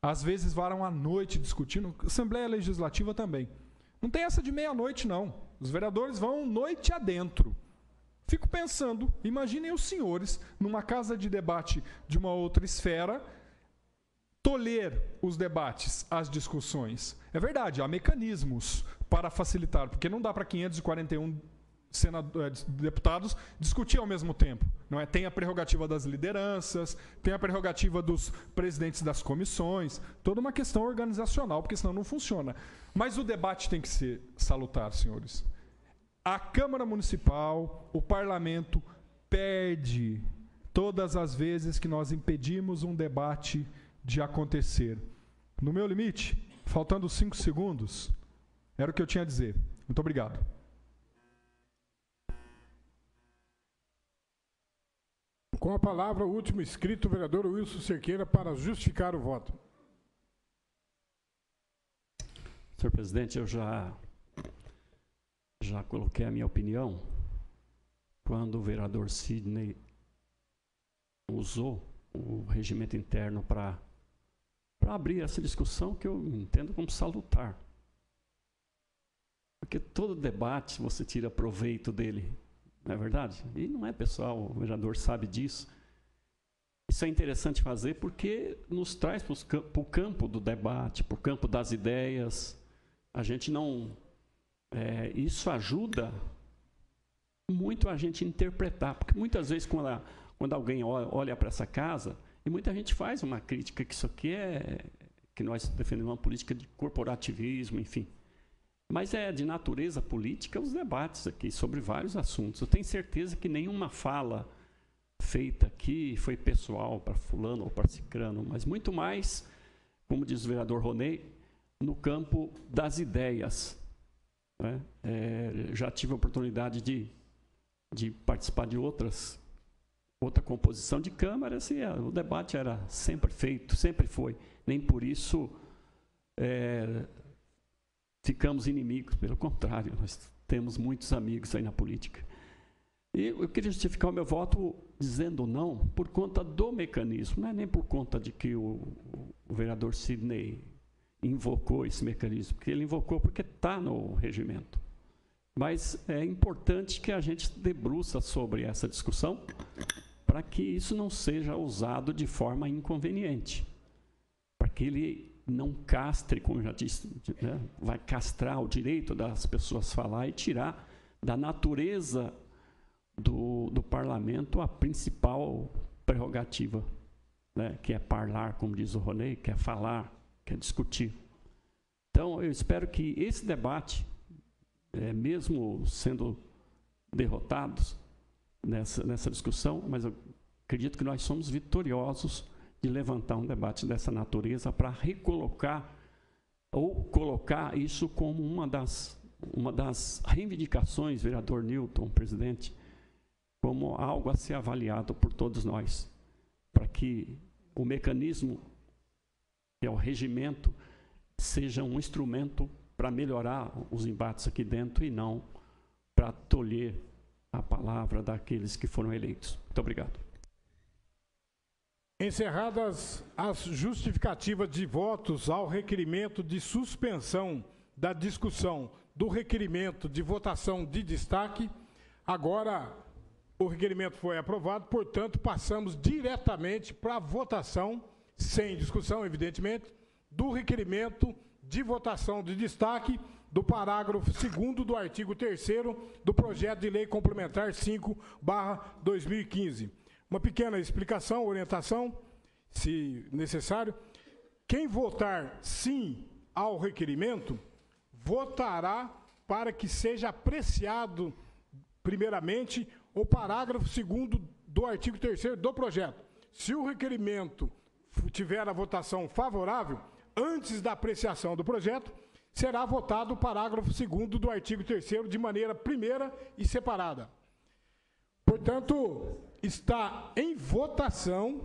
Às vezes varam à noite discutindo. Assembleia Legislativa também. Não tem essa de meia-noite, não. Os vereadores vão noite adentro. Fico pensando, imaginem os senhores, numa casa de debate de uma outra esfera, tolher os debates, as discussões. É verdade, há mecanismos para facilitar, porque não dá para 541 deputados discutir ao mesmo tempo. Não é? Tem a prerrogativa das lideranças, tem a prerrogativa dos presidentes das comissões, toda uma questão organizacional, porque senão não funciona. Mas o debate tem que ser salutar, senhores. A Câmara Municipal, o Parlamento, perde todas as vezes que nós impedimos um debate de acontecer. No meu limite, faltando 5 segundos, era o que eu tinha a dizer. Muito obrigado. Com a palavra, o último inscrito, o vereador Wilson Cerqueira, para justificar o voto. Senhor presidente, eu já coloquei a minha opinião quando o vereador Sidney usou o regimento interno para abrir essa discussão que eu entendo como salutar. Porque todo debate você tira proveito dele, não é verdade? E não é, pessoal, o vereador sabe disso. Isso é interessante fazer porque nos traz para o campo do debate, para o campo das ideias. A gente não... isso ajuda muito a gente interpretar, porque muitas vezes quando alguém olha para essa casa, e muita gente faz uma crítica que isso aqui que nós defendemos uma política de corporativismo, enfim. Mas é de natureza política os debates aqui sobre vários assuntos. Eu tenho certeza que nenhuma fala feita aqui foi pessoal para fulano ou para cicrano, mas muito mais, como diz o vereador Ronei, no campo das ideias. Né? Já tive a oportunidade de participar de outra composição de câmaras e o debate era sempre feito, sempre foi. Nem por isso ficamos inimigos, pelo contrário, nós temos muitos amigos aí na política. E eu queria justificar o meu voto dizendo não por conta do mecanismo, não é nem por conta de que o vereador Sidney invocou esse mecanismo, porque ele invocou porque está no regimento. Mas é importante que a gente debruça sobre essa discussão para que isso não seja usado de forma inconveniente, para que ele não castre, como eu já disse, né? Vai castrar o direito das pessoas falar e tirar da natureza do parlamento a principal prerrogativa, né? Que é falar, como diz o Ronei, que é falar, que é discutir. Então, eu espero que esse debate, mesmo sendo derrotados nessa discussão, mas eu acredito que nós somos vitoriosos de levantar um debate dessa natureza para recolocar ou colocar isso como uma das reivindicações, vereador Newton, presidente, como algo a ser avaliado por todos nós, para que o mecanismo, que é o regimento, seja um instrumento para melhorar os embates aqui dentro e não para tolher a palavra daqueles que foram eleitos. Muito obrigado. Encerradas as justificativas de votos ao requerimento de suspensão da discussão do requerimento de votação de destaque, agora o requerimento foi aprovado, portanto, passamos diretamente para a votação, sem discussão, evidentemente, do requerimento de votação de destaque do parágrafo 2º do artigo 3º do projeto de lei complementar 5/2015. Uma pequena explicação, orientação, se necessário. Quem votar sim ao requerimento, votará para que seja apreciado, primeiramente, o parágrafo 2º do artigo 3º do projeto. Se o requerimento tiver a votação favorável, antes da apreciação do projeto, será votado o parágrafo 2º do artigo 3º de maneira primeira e separada. Portanto, está em votação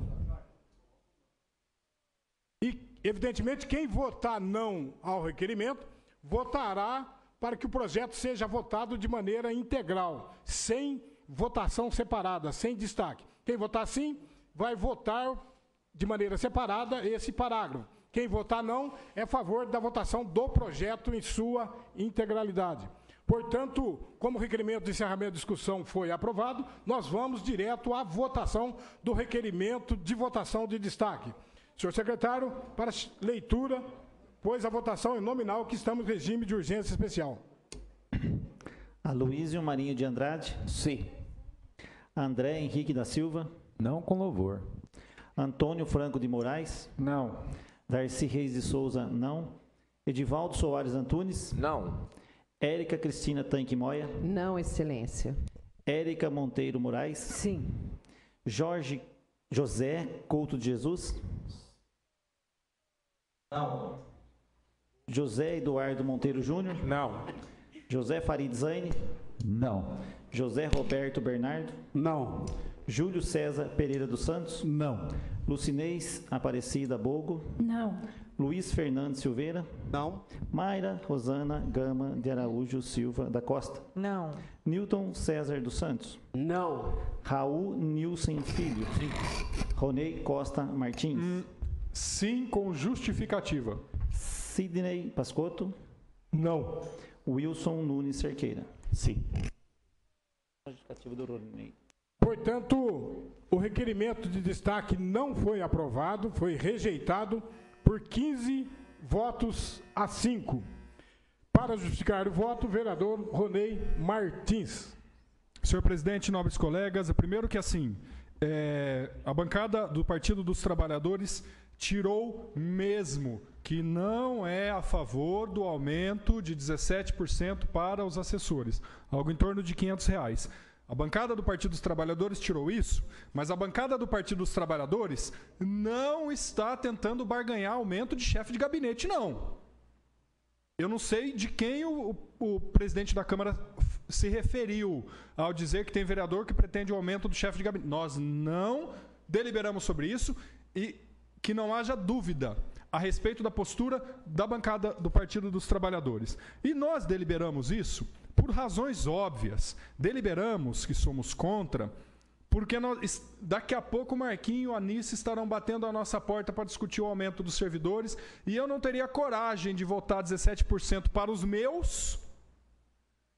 e, evidentemente, quem votar não ao requerimento, votará para que o projeto seja votado de maneira integral, sem votação separada, sem destaque. Quem votar sim, vai votar de maneira separada esse parágrafo. Quem votar não, é a favor da votação do projeto em sua integralidade. Portanto, como o requerimento de encerramento da discussão foi aprovado, nós vamos direto à votação do requerimento de votação de destaque. Senhor secretário, para leitura, pois a votação é nominal que estamos em regime de urgência especial. Aloísio Marinho de Andrade. Sim. André Henrique da Silva. Não com louvor. Antônio Franco de Moraes. Não. Darcy Reis de Souza, não. Edivaldo Soares Antunes. Não. Érica Cristina Tanque Moia. Não, Excelência. Érica Monteiro Moraes. Sim. José Couto de Jesus. Não. José Eduardo Monteiro Júnior. Não. José Farid Zaine. Não. José Roberto Bernardo. Não. Júlio César Pereira dos Santos. Não. Lucinês Aparecida Bogo. Não. Luiz Fernando Silveira. Não. Mayra Rosana Gama de Araújo Silva da Costa. Não. Newton César dos Santos. Não. Raul Nilson Filho. Sim. Ronei Costa Martins. Sim, com justificativa. Sidney Pascotto. Não. Wilson Nunes Cerqueira. Sim. Justificativa do Ronei. Portanto, o requerimento de destaque não foi aprovado, foi rejeitado por 15 votos a 5. Para justificar o voto, o vereador Ronei Martins. Senhor presidente, nobres colegas, é primeiro que assim, a bancada do Partido dos Trabalhadores tirou mesmo que não é a favor do aumento de 17% para os assessores, algo em torno de R$500. A bancada do Partido dos Trabalhadores tirou isso, mas a bancada do Partido dos Trabalhadores não está tentando barganhar aumento de chefe de gabinete, não. Eu não sei de quem o presidente da Câmara se referiu ao dizer que tem vereador que pretende o aumento do chefe de gabinete. Nós não deliberamos sobre isso e que não haja dúvida a respeito da postura da bancada do Partido dos Trabalhadores. E nós deliberamos isso por razões óbvias. Deliberamos que somos contra, porque daqui a pouco o Marquinho e o Anice estarão batendo a nossa porta para discutir o aumento dos servidores, e eu não teria coragem de votar 17% para os meus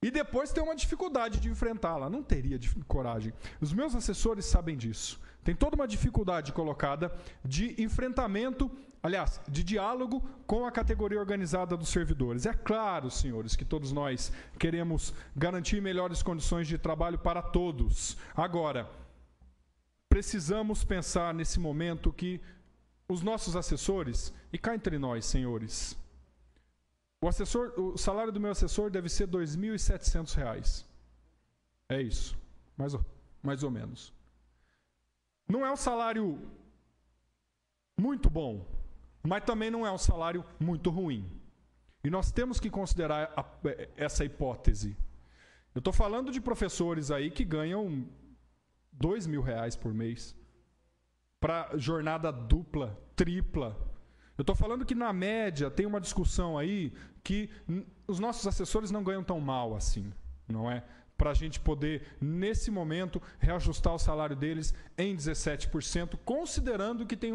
e depois ter uma dificuldade de enfrentá-la. Não teria coragem. Os meus assessores sabem disso. Tem toda uma dificuldade colocada de enfrentamento, aliás, de diálogo com a categoria organizada dos servidores. É claro, senhores, que todos nós queremos garantir melhores condições de trabalho para todos. Agora, precisamos pensar nesse momento que os nossos assessores, e cá entre nós, senhores, o salário do meu assessor deve ser R$ 2.700. É isso, mais ou menos. Não é um salário muito bom, mas também não é um salário muito ruim. E nós temos que considerar essa hipótese. Eu estou falando de professores aí que ganham R$2.000 por mês para jornada dupla, tripla. Eu estou falando que, na média, tem uma discussão aí que os nossos assessores não ganham tão mal assim, não é? Para a gente poder, nesse momento, reajustar o salário deles em 17%, considerando que tem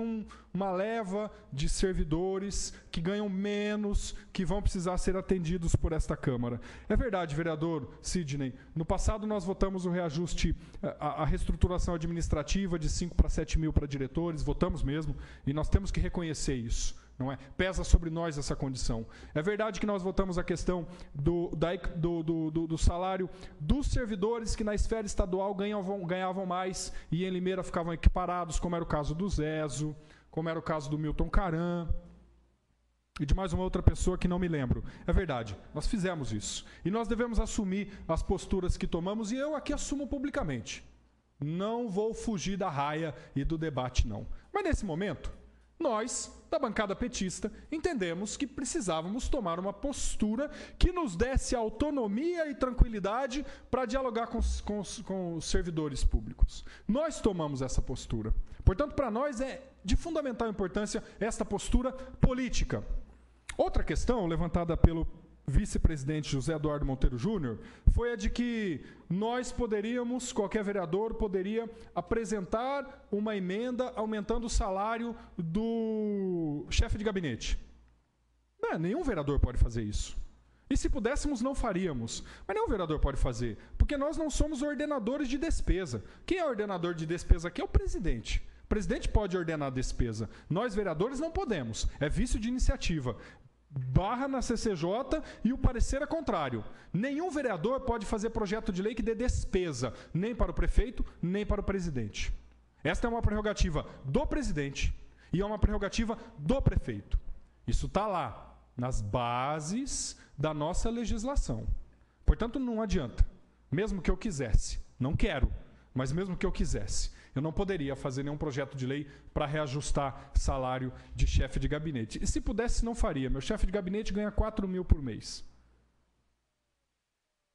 uma leva de servidores que ganham menos, que vão precisar ser atendidos por esta Câmara. É verdade, vereador Sidney, no passado nós votamos o reajuste, a reestruturação administrativa de 5 para 7 mil para diretores, votamos mesmo, e nós temos que reconhecer isso. Não é? Pesa sobre nós essa condição. É verdade que nós votamos a questão do salário dos servidores que na esfera estadual ganhavam mais e em Limeira ficavam equiparados, como era o caso do Zezo, como era o caso do Milton Caram e de mais uma outra pessoa que não me lembro. É verdade, nós fizemos isso. E nós devemos assumir as posturas que tomamos, e eu aqui assumo publicamente. Não vou fugir da raia e do debate, não. Mas nesse momento, nós, da bancada petista, entendemos que precisávamos tomar uma postura que nos desse autonomia e tranquilidade para dialogar com os servidores públicos. Nós tomamos essa postura. Portanto, para nós é de fundamental importância esta postura política. Outra questão levantada pelo vice-presidente José Eduardo Monteiro Júnior foi a de que qualquer vereador poderia apresentar uma emenda aumentando o salário do chefe de gabinete. Não, nenhum vereador pode fazer isso. E se pudéssemos, não faríamos. Mas nenhum vereador pode fazer, porque nós não somos ordenadores de despesa. Quem é ordenador de despesa aqui é o presidente. O presidente pode ordenar a despesa. Nós, vereadores, não podemos. É vício de iniciativa. barra na CCJ e o parecer é contrário. Nenhum vereador pode fazer projeto de lei que dê despesa, nem para o prefeito, nem para o presidente. Esta é uma prerrogativa do presidente e é uma prerrogativa do prefeito. Isso está lá, nas bases da nossa legislação. Portanto, não adianta. Mesmo que eu quisesse, não quero, mas mesmo que eu quisesse, eu não poderia fazer nenhum projeto de lei para reajustar salário de chefe de gabinete. E se pudesse, não faria. Meu chefe de gabinete ganha 4 mil por mês.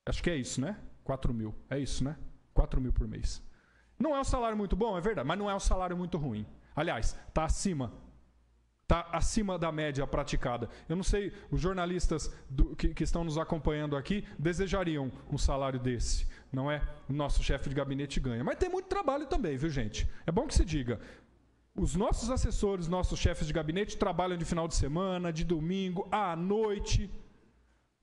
Acho que é isso, né? 4 mil. É isso, né? 4 mil por mês. Não é um salário muito bom, é verdade, mas não é um salário muito ruim. Aliás, está acima da média praticada. Eu não sei, os jornalistas que estão nos acompanhando aqui desejariam um salário desse. Não é? O nosso chefe de gabinete ganha. Mas tem muito trabalho também, viu, gente? É bom que se diga. Os nossos assessores, nossos chefes de gabinete trabalham de final de semana, de domingo, à noite.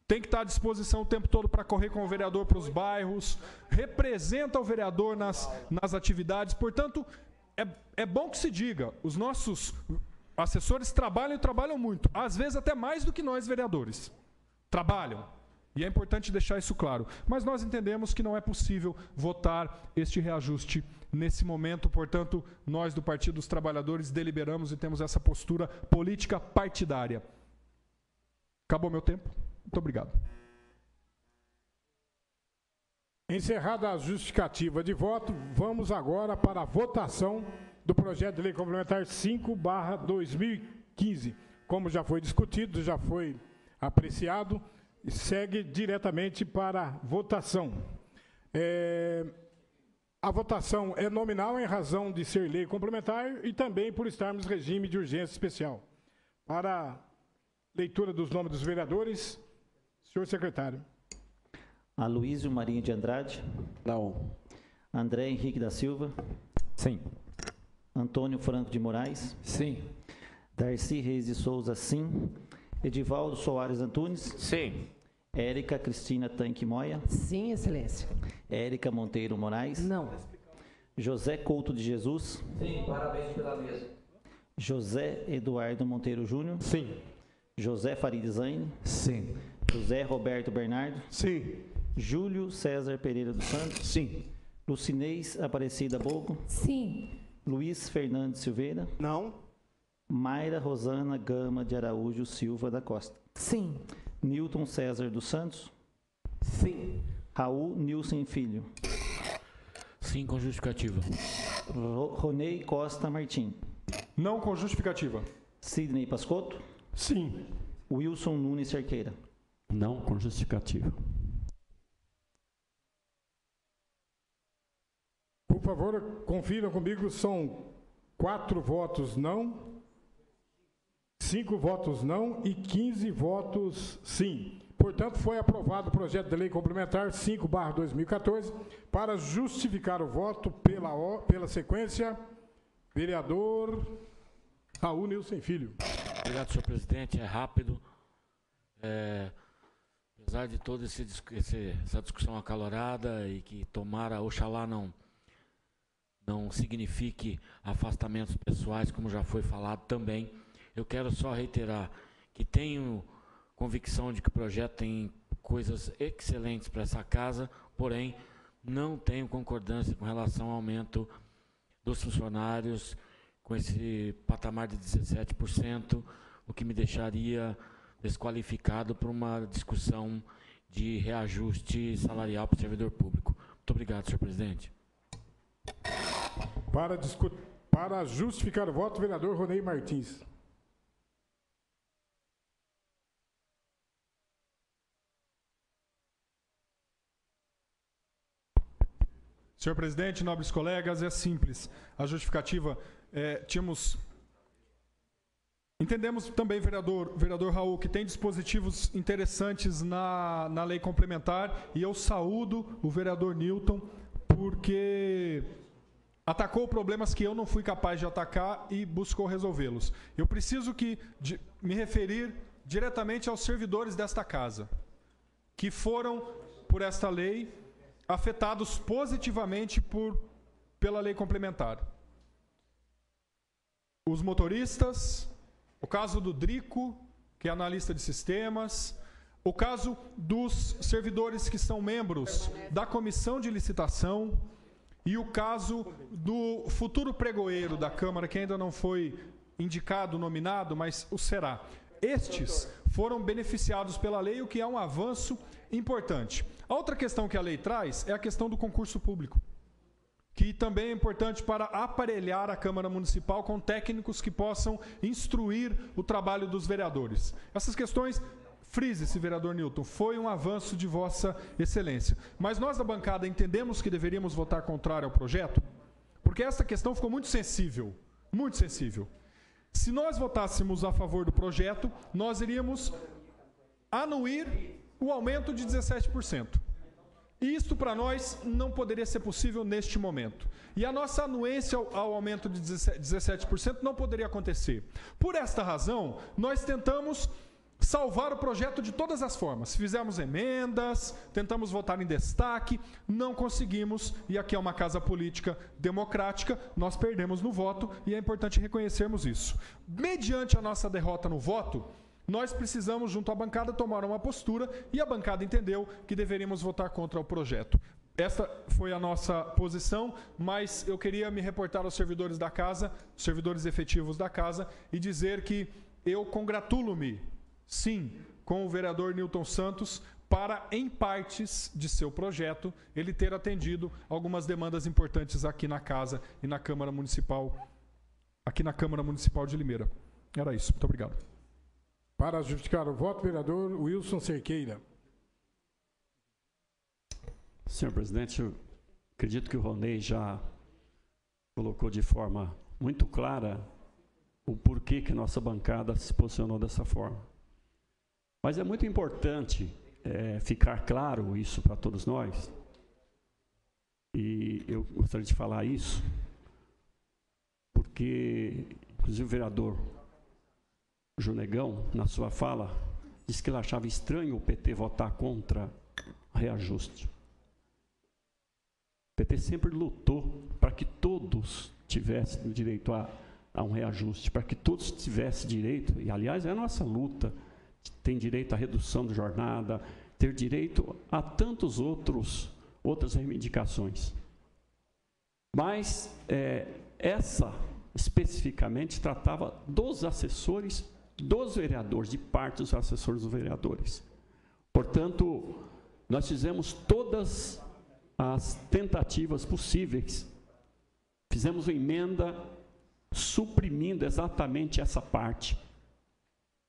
Tem que estar à disposição o tempo todo para correr com o vereador para os bairros. Representa o vereador nas atividades. Portanto, é bom que se diga. Os nossos assessores trabalham e trabalham muito. Às vezes até mais do que nós, vereadores. Trabalham. E é importante deixar isso claro. Mas nós entendemos que não é possível votar este reajuste nesse momento. Portanto, nós do Partido dos Trabalhadores deliberamos e temos essa postura política partidária. Acabou meu tempo. Muito obrigado. Encerrada a justificativa de voto, vamos agora para a votação do projeto de lei complementar 5/2015. Como já foi discutido, já foi apreciado, segue diretamente para a votação. A votação é nominal em razão de ser lei complementar e também por estarmos em regime de urgência especial. Para leitura dos nomes dos vereadores, senhor secretário. Aloísio Marinho de Andrade. Não. André Henrique da Silva. Sim. Antônio Franco de Moraes. Sim. Darcy Reis de Souza, sim. Edivaldo Soares Antunes. Sim. Érica Cristina Tanque Moia. Sim, excelência. Érica Monteiro Moraes. Não. José Couto de Jesus. Sim, parabéns pela mesa. José Eduardo Monteiro Júnior. Sim. José Farid Zaine. Sim. José Roberto Bernardo. Sim. Júlio César Pereira dos Santos. Sim. Lucinês Aparecida Bogo. Sim. Luiz Fernando Silveira. Não. Mayra Rosana Gama de Araújo Silva da Costa. Sim. Newton César dos Santos. Sim. Raul Nilson Filho. Sim, com justificativa. Ronei Costa Martim. Não com justificativa. Sidney Pascotto. Sim. Wilson Nunes Cerqueira. Não com justificativa. Por favor, confiram comigo, são 4 votos não, 5 votos não e 15 votos sim. Portanto, foi aprovado o projeto de lei complementar 5/2014. Para justificar o voto pela sequência, vereador Raul Nilson Filho. Obrigado, senhor presidente. É rápido. Apesar de toda essa discussão acalorada e que tomara, oxalá não signifique afastamentos pessoais, como já foi falado também, eu quero só reiterar que tenho convicção de que o projeto tem coisas excelentes para essa casa, porém, não tenho concordância com relação ao aumento dos funcionários, com esse patamar de 17%, o que me deixaria desqualificado para uma discussão de reajuste salarial para o servidor público. Muito obrigado, senhor presidente. Para justificar o voto, vereador Ronei Martins. Senhor presidente, nobres colegas, é simples. A justificativa, entendemos também, vereador Raul, que tem dispositivos interessantes na lei complementar, e eu saúdo o vereador Newton, porque atacou problemas que eu não fui capaz de atacar e buscou resolvê-los. Eu preciso me referir diretamente aos servidores desta casa, que foram, por esta lei, afetados positivamente pela lei complementar. Os motoristas, o caso do Drico, que é analista de sistemas, o caso dos servidores que são membros da comissão de licitação e o caso do futuro pregoeiro da Câmara, que ainda não foi indicado, nominado, mas o será. Estes foram beneficiados pela lei, o que é um avanço importante. A outra questão que a lei traz é a questão do concurso público, que também é importante para aparelhar a Câmara Municipal com técnicos que possam instruir o trabalho dos vereadores. Essas questões, frise-se, vereador Newton, foi um avanço de Vossa Excelência. Mas nós da bancada entendemos que deveríamos votar contrário ao projeto, porque essa questão ficou muito sensível, muito sensível. Se nós votássemos a favor do projeto, nós iríamos anuir o aumento de 17%. E isto para nós não poderia ser possível neste momento. E a nossa anuência ao aumento de 17% não poderia acontecer. Por esta razão, nós tentamos salvar o projeto de todas as formas. Fizemos emendas, tentamos votar em destaque, não conseguimos, e aqui é uma casa política democrática, nós perdemos no voto, e é importante reconhecermos isso. Mediante a nossa derrota no voto, nós precisamos, junto à bancada, tomar uma postura, e a bancada entendeu que deveríamos votar contra o projeto. Esta foi a nossa posição, mas eu queria me reportar aos servidores da casa, servidores efetivos da casa, e dizer que eu congratulo-me, sim, com o vereador Newton Santos, para, em partes de seu projeto, ele ter atendido algumas demandas importantes aqui na casa e na Câmara Municipal, aqui na Câmara Municipal de Limeira. Era isso. Muito obrigado. Para justificar o voto, vereador Wilson Cerqueira. Senhor presidente, eu acredito que o Ronei já colocou de forma muito clara o porquê que nossa bancada se posicionou dessa forma. Mas é muito importante ficar claro isso para todos nós, e eu gostaria de falar isso, porque, inclusive, o vereador Junegão, na sua fala, disse que ele achava estranho o PT votar contra o reajuste. O PT sempre lutou para que todos tivessem direito a um reajuste, para que todos tivessem direito, e aliás é a nossa luta, tem direito à redução de jornada, ter direito a tantos outras reivindicações. Mas essa especificamente tratava dos assessores dos vereadores, de parte dos assessores dos vereadores. Portanto, nós fizemos todas as tentativas possíveis, fizemos uma emenda suprimindo exatamente essa parte,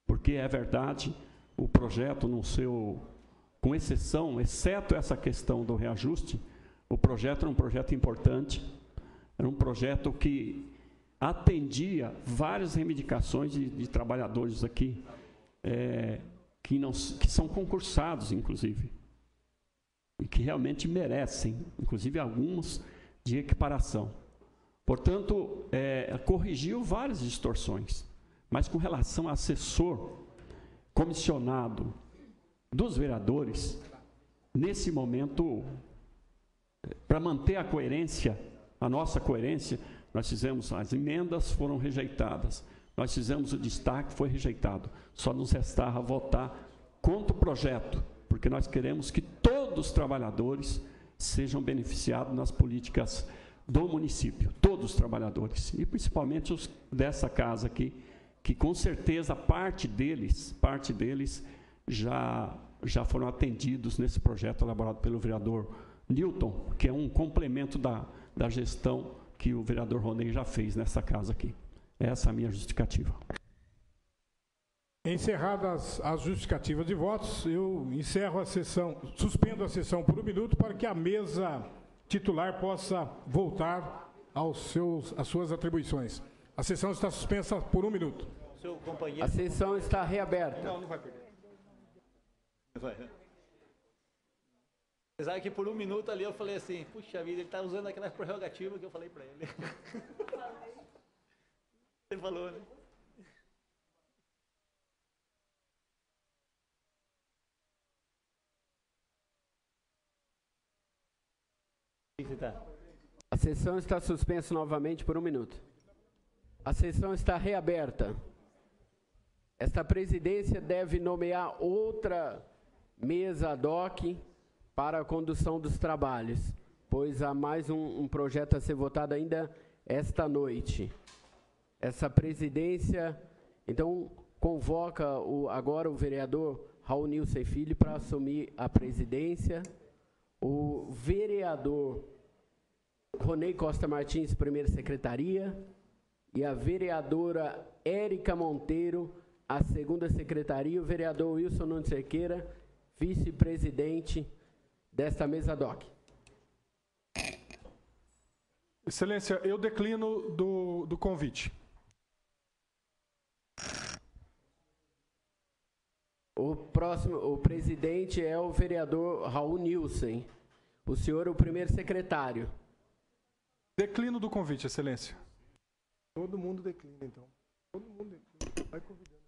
porque é verdade, o projeto no seu, com exceção, exceto essa questão do reajuste, o projeto era um projeto importante, era um projeto que atendia várias reivindicações de trabalhadores aqui, que são concursados, inclusive, e que realmente merecem, inclusive alguns de equiparação. Portanto, corrigiu várias distorções, mas com relação a assessor comissionado dos vereadores, nesse momento, para manter a coerência, a nossa coerência, nós fizemos as emendas, foram rejeitadas. Nós fizemos o destaque, foi rejeitado. Só nos restava votar contra o projeto, porque nós queremos que todos os trabalhadores sejam beneficiados nas políticas do município, todos os trabalhadores, e principalmente os dessa casa aqui, que com certeza parte deles já foram atendidos nesse projeto elaborado pelo vereador Newton, que é um complemento da gestão que o vereador Ronei já fez nessa casa aqui. Essa é a minha justificativa. Encerradas as justificativas de votos, eu encerro a sessão, suspendo a sessão por 1 minuto para que a mesa titular possa voltar às suas atribuições. A sessão está suspensa por 1 minuto. A sessão está reaberta. Não vai perder. Apesar que por 1 minuto ali eu falei assim, puxa vida, ele está usando aquela prerrogativa que eu falei para ele. Você falou, né? A sessão está suspensa novamente por 1 minuto. A sessão está reaberta. esta presidência deve nomear outra mesa ad hoc para a condução dos trabalhos, pois há mais um projeto a ser votado ainda esta noite. Essa presidência, então, convoca agora o vereador Raul Nilson Filho para assumir a presidência, o vereador Ronei Costa Martins, primeira secretaria, e a vereadora Érica Monteiro, a segunda secretaria, o vereador Wilson Nunes Cerqueira, vice-presidente desta mesa ad hoc. Excelência, eu declino do convite. O presidente é o vereador Raul Nilson. O senhor é o primeiro secretário. Declino do convite, Excelência. Todo mundo declina, então. Todo mundo declina. Vai convidando.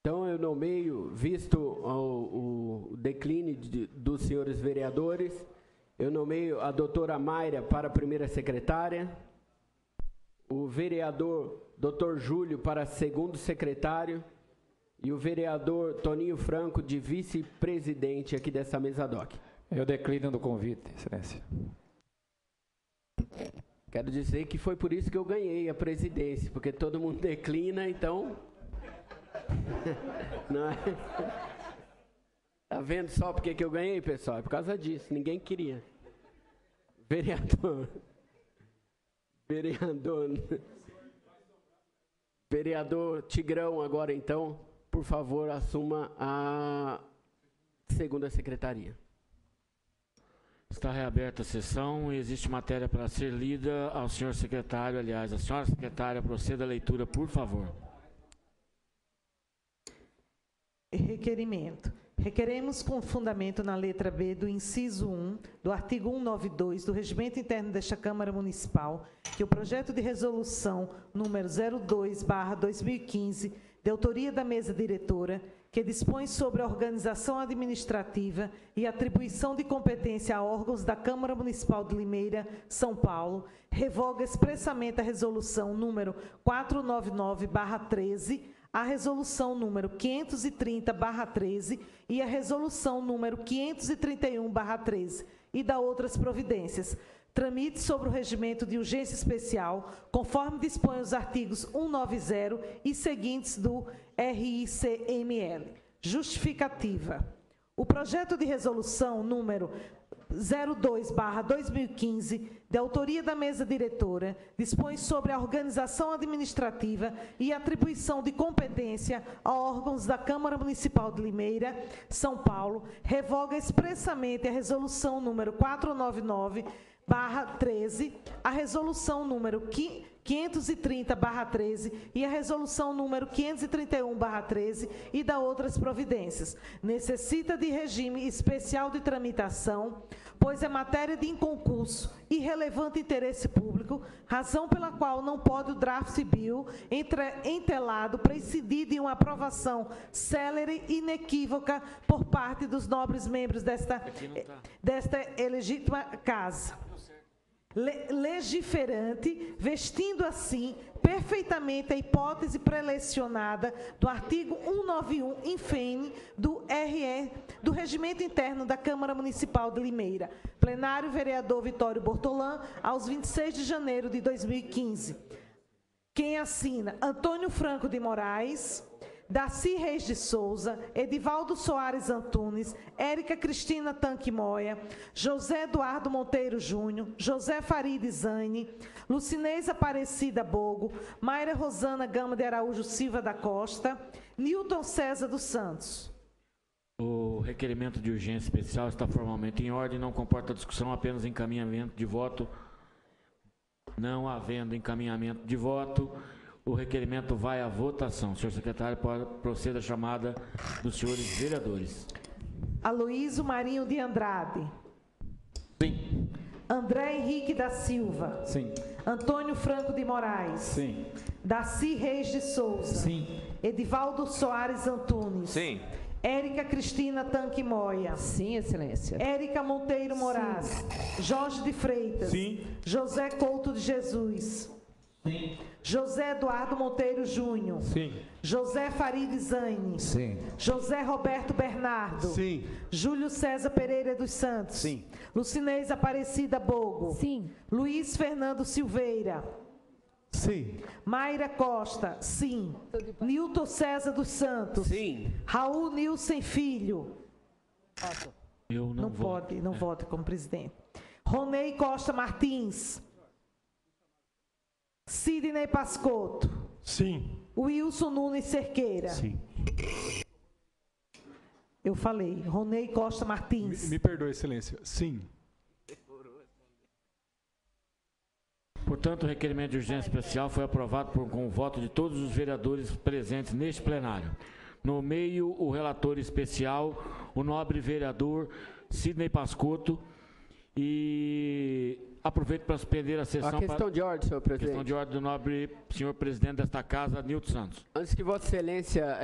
Então, eu nomeio, visto o declínio dos senhores vereadores, eu nomeio a doutora Mayra para a primeira secretária, o vereador doutor Júlio para segundo secretário e o vereador Toninho Franco de vice-presidente aqui dessa mesa ad hoc. Eu declino do convite, Excelência. Quero dizer que foi por isso que eu ganhei a presidência, porque todo mundo declina, então... Não é? Tá vendo só porque que eu ganhei, pessoal? É por causa disso, ninguém queria. Vereador Tigrão, agora então, por favor, assuma a segunda secretaria. Está reaberta a sessão e existe matéria para ser lida ao senhor secretário, aliás, a senhora secretária, proceda a leitura, por favor. Requerimento. Requeremos com fundamento na letra B do inciso 1 do artigo 192 do Regimento Interno desta Câmara Municipal que o projeto de resolução número 02/2015, de autoria da mesa diretora, que dispõe sobre a organização administrativa e atribuição de competência a órgãos da Câmara Municipal de Limeira, São Paulo, revoga expressamente a resolução número 499/13, a resolução número 530/13 e a resolução número 531/13 e da outras providências. Tramite sobre o regimento de urgência especial, conforme dispõe os artigos 190 e seguintes do RICML. Justificativa. O projeto de resolução número 02/2015, de autoria da mesa diretora, dispõe sobre a organização administrativa e atribuição de competência a órgãos da Câmara Municipal de Limeira, São Paulo, revoga expressamente a resolução número 499/13, a resolução número 530/13 e a resolução número 531/13 e da outras providências. Necessita de regime especial de tramitação, pois é matéria de inconcurso e relevante interesse público, razão pela qual não pode o draft bill entelado prescindir de uma aprovação célere e inequívoca por parte dos nobres membros desta legítima casa. Legiferante, vestindo assim perfeitamente a hipótese prelecionada do artigo 191 infene do Regimento Interno da Câmara Municipal de Limeira. Plenário, vereador Vitório Bortolã, aos 26 de janeiro de 2015. Quem assina? Antônio Franco de Moraes, Daci Reis de Souza, Edivaldo Soares Antunes, Érica Cristina Tanque Moia, José Eduardo Monteiro Júnior, José Farid Zane, Lucinês Aparecida Bogo, Mayra Rosana Gama de Araújo Silva da Costa, Nilton César dos Santos. O requerimento de urgência especial está formalmente em ordem, não comporta discussão, apenas encaminhamento de voto. Não havendo encaminhamento de voto, o requerimento vai à votação. Senhor secretário, pode proceder a chamada dos senhores vereadores. Aloísio Marinho de Andrade. Sim. André Henrique da Silva. Sim. Antônio Franco de Moraes. Sim. Daci Reis de Souza. Sim. Edivaldo Soares Antunes. Sim. Érica Cristina Tanque Moia. Sim, Excelência. Érica Monteiro Moraes. Jorge de Freitas. Sim. José Couto de Jesus. Sim. José Eduardo Monteiro Júnior. Sim. José Farid Zaine. Sim. José Roberto Bernardo. Sim. Júlio César Pereira dos Santos. Sim. Lucinês Aparecida Bogo. Sim. Luiz Fernando Silveira. Sim. Mayra Costa. Sim. Nilton César dos Santos. Sim. Raul Nilson Filho. Eu Não pode, não vota como presidente. Ronei Costa Martins. Sidney Pascotto. Sim. Wilson Nunes Cerqueira. Sim. Eu falei. Ronei Costa Martins. Me perdoe, Excelência. Sim. Portanto, o requerimento de urgência especial foi aprovado com o voto de todos os vereadores presentes neste plenário. No meio, o relator especial, o nobre vereador Sidney Pascotto. E aproveito para suspender a sessão. A questão de ordem, senhor presidente. Questão de ordem do nobre senhor presidente desta casa, Nilton Santos. Antes que Vossa Excelência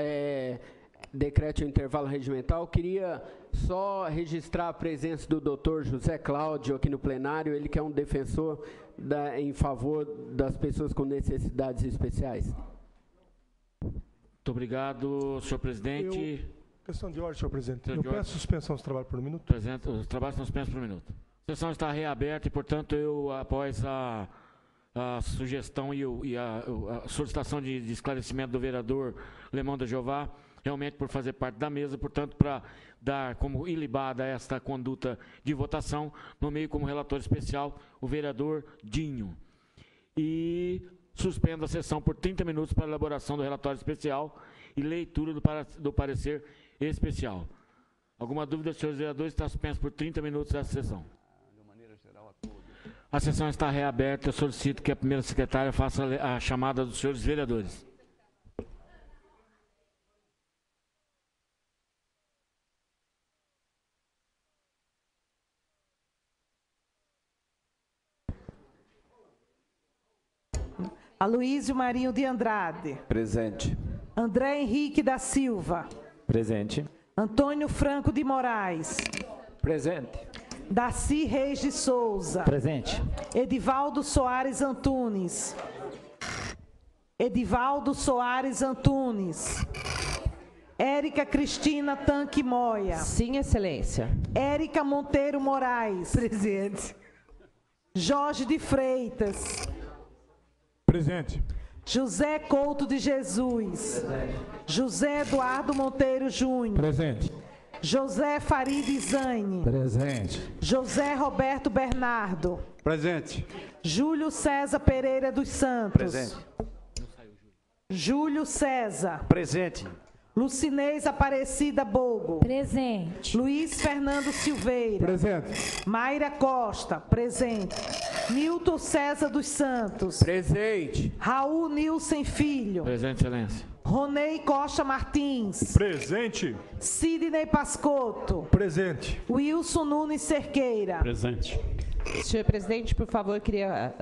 decrete o intervalo regimental, eu queria só registrar a presença do doutor José Cláudio aqui no plenário, ele que é um defensor em favor das pessoas com necessidades especiais. Muito obrigado, senhor presidente. Questão de ordem, senhor presidente. Questão Eu de ordem. peço suspensão dos trabalhos por um minuto. Os trabalhos são suspensos por um minuto. A sessão está reaberta e, portanto, eu, após a sugestão e a solicitação de esclarecimento do vereador Lemão da Jeová, realmente por fazer parte da mesa, portanto, para dar como ilibada esta conduta de votação, nomeio como relator especial o vereador Dinho. E suspendo a sessão por 30 minutos para a elaboração do relatório especial e leitura do parecer especial. Alguma dúvida, senhores vereadores? Está suspenso por 30 minutos essa sessão. A sessão está reaberta. Eu solicito que a primeira secretária faça a chamada dos senhores vereadores. Aloísio Marinho de Andrade. Presente. André Henrique da Silva. Presente. Antônio Franco de Moraes. Presente. Darcy Reis de Souza. Presente. Edivaldo Soares Antunes. Edivaldo Soares Antunes. Érica Cristina Tanque Moia. Sim, Excelência. Érica Monteiro Moraes. Presente. Jorge de Freitas. Presente. José Couto de Jesus. Presente. José Eduardo Monteiro Júnior. Presente. José Farid Zaine. Presente. José Roberto Bernardo. Presente. Júlio César Pereira dos Santos. Presente. Júlio César. Presente. Lucinês Aparecida Bogo. Presente. Luiz Fernando Silveira. Presente. Mayra Costa. Presente. Nilton César dos Santos. Presente. Raul Nilson Filho. Presente, excelência. Ronei Costa Martins. Presente. Sidney Pascotto. Presente. Wilson Nunes Cerqueira. Presente. Senhor presidente, por favor, eu queria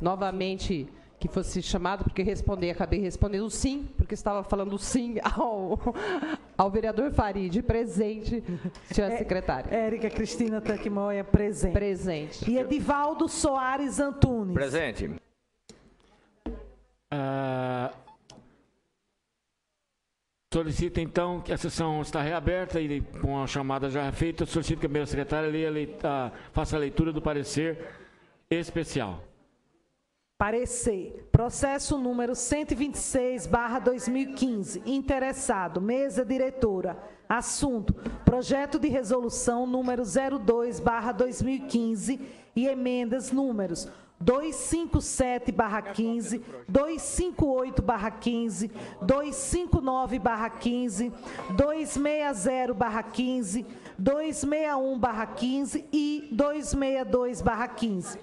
novamente que fosse chamado, porque acabei respondendo sim, porque estava falando sim ao vereador Farid. Presente, senhora secretária. Érica Cristina Tanque Moia, presente. Presente. E Edivaldo Soares Antunes. Presente. Solicito, então, que a sessão está reaberta e, com a chamada já feita, solicito que a primeira secretária faça a leitura do parecer especial. Parecer. Processo número 126/2015. Interessado. Mesa diretora. Assunto. Projeto de resolução número 02/2015 e emendas números 257/15, 258/15, 259/15, 260/15, 261/15 e 262/15.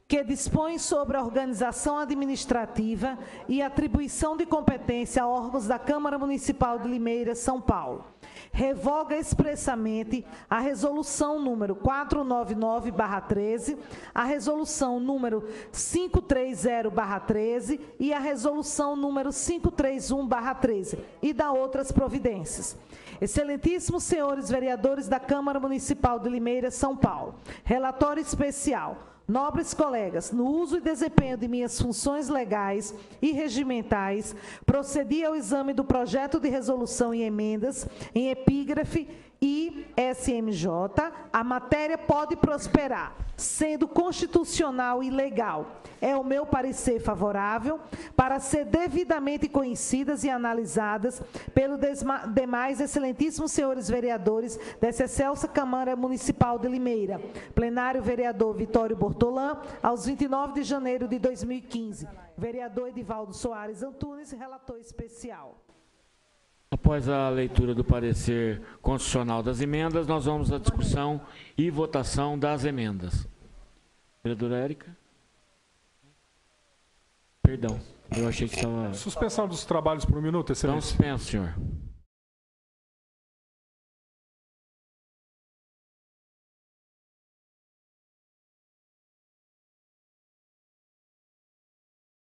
que dispõe sobre a organização administrativa e atribuição de competência a órgãos da Câmara Municipal de Limeira, São Paulo. Revoga expressamente a resolução número 499/13, a resolução número 530/13 e a resolução número 531/13 e dá outras providências. Excelentíssimos senhores vereadores da Câmara Municipal de Limeira, São Paulo, relatório especial. Nobres colegas, no uso e desempenho de minhas funções legais e regimentais, procedi ao exame do projeto de resolução e emendas em epígrafe e SMJ. A matéria pode prosperar, sendo constitucional e legal. É o meu parecer favorável para ser devidamente conhecidas e analisadas pelos demais excelentíssimos senhores vereadores dessa excelsa Câmara Municipal de Limeira. Plenário vereador Vitório Bortolã, aos 29 de janeiro de 2015. Vereador Edivaldo Soares Antunes, relator especial. Após a leitura do parecer constitucional das emendas, nós vamos à discussão e votação das emendas. Vereadora Érica? Perdão, eu achei que estava... Suspensão dos trabalhos por um minuto, excelência. Então, suspenso, senhor.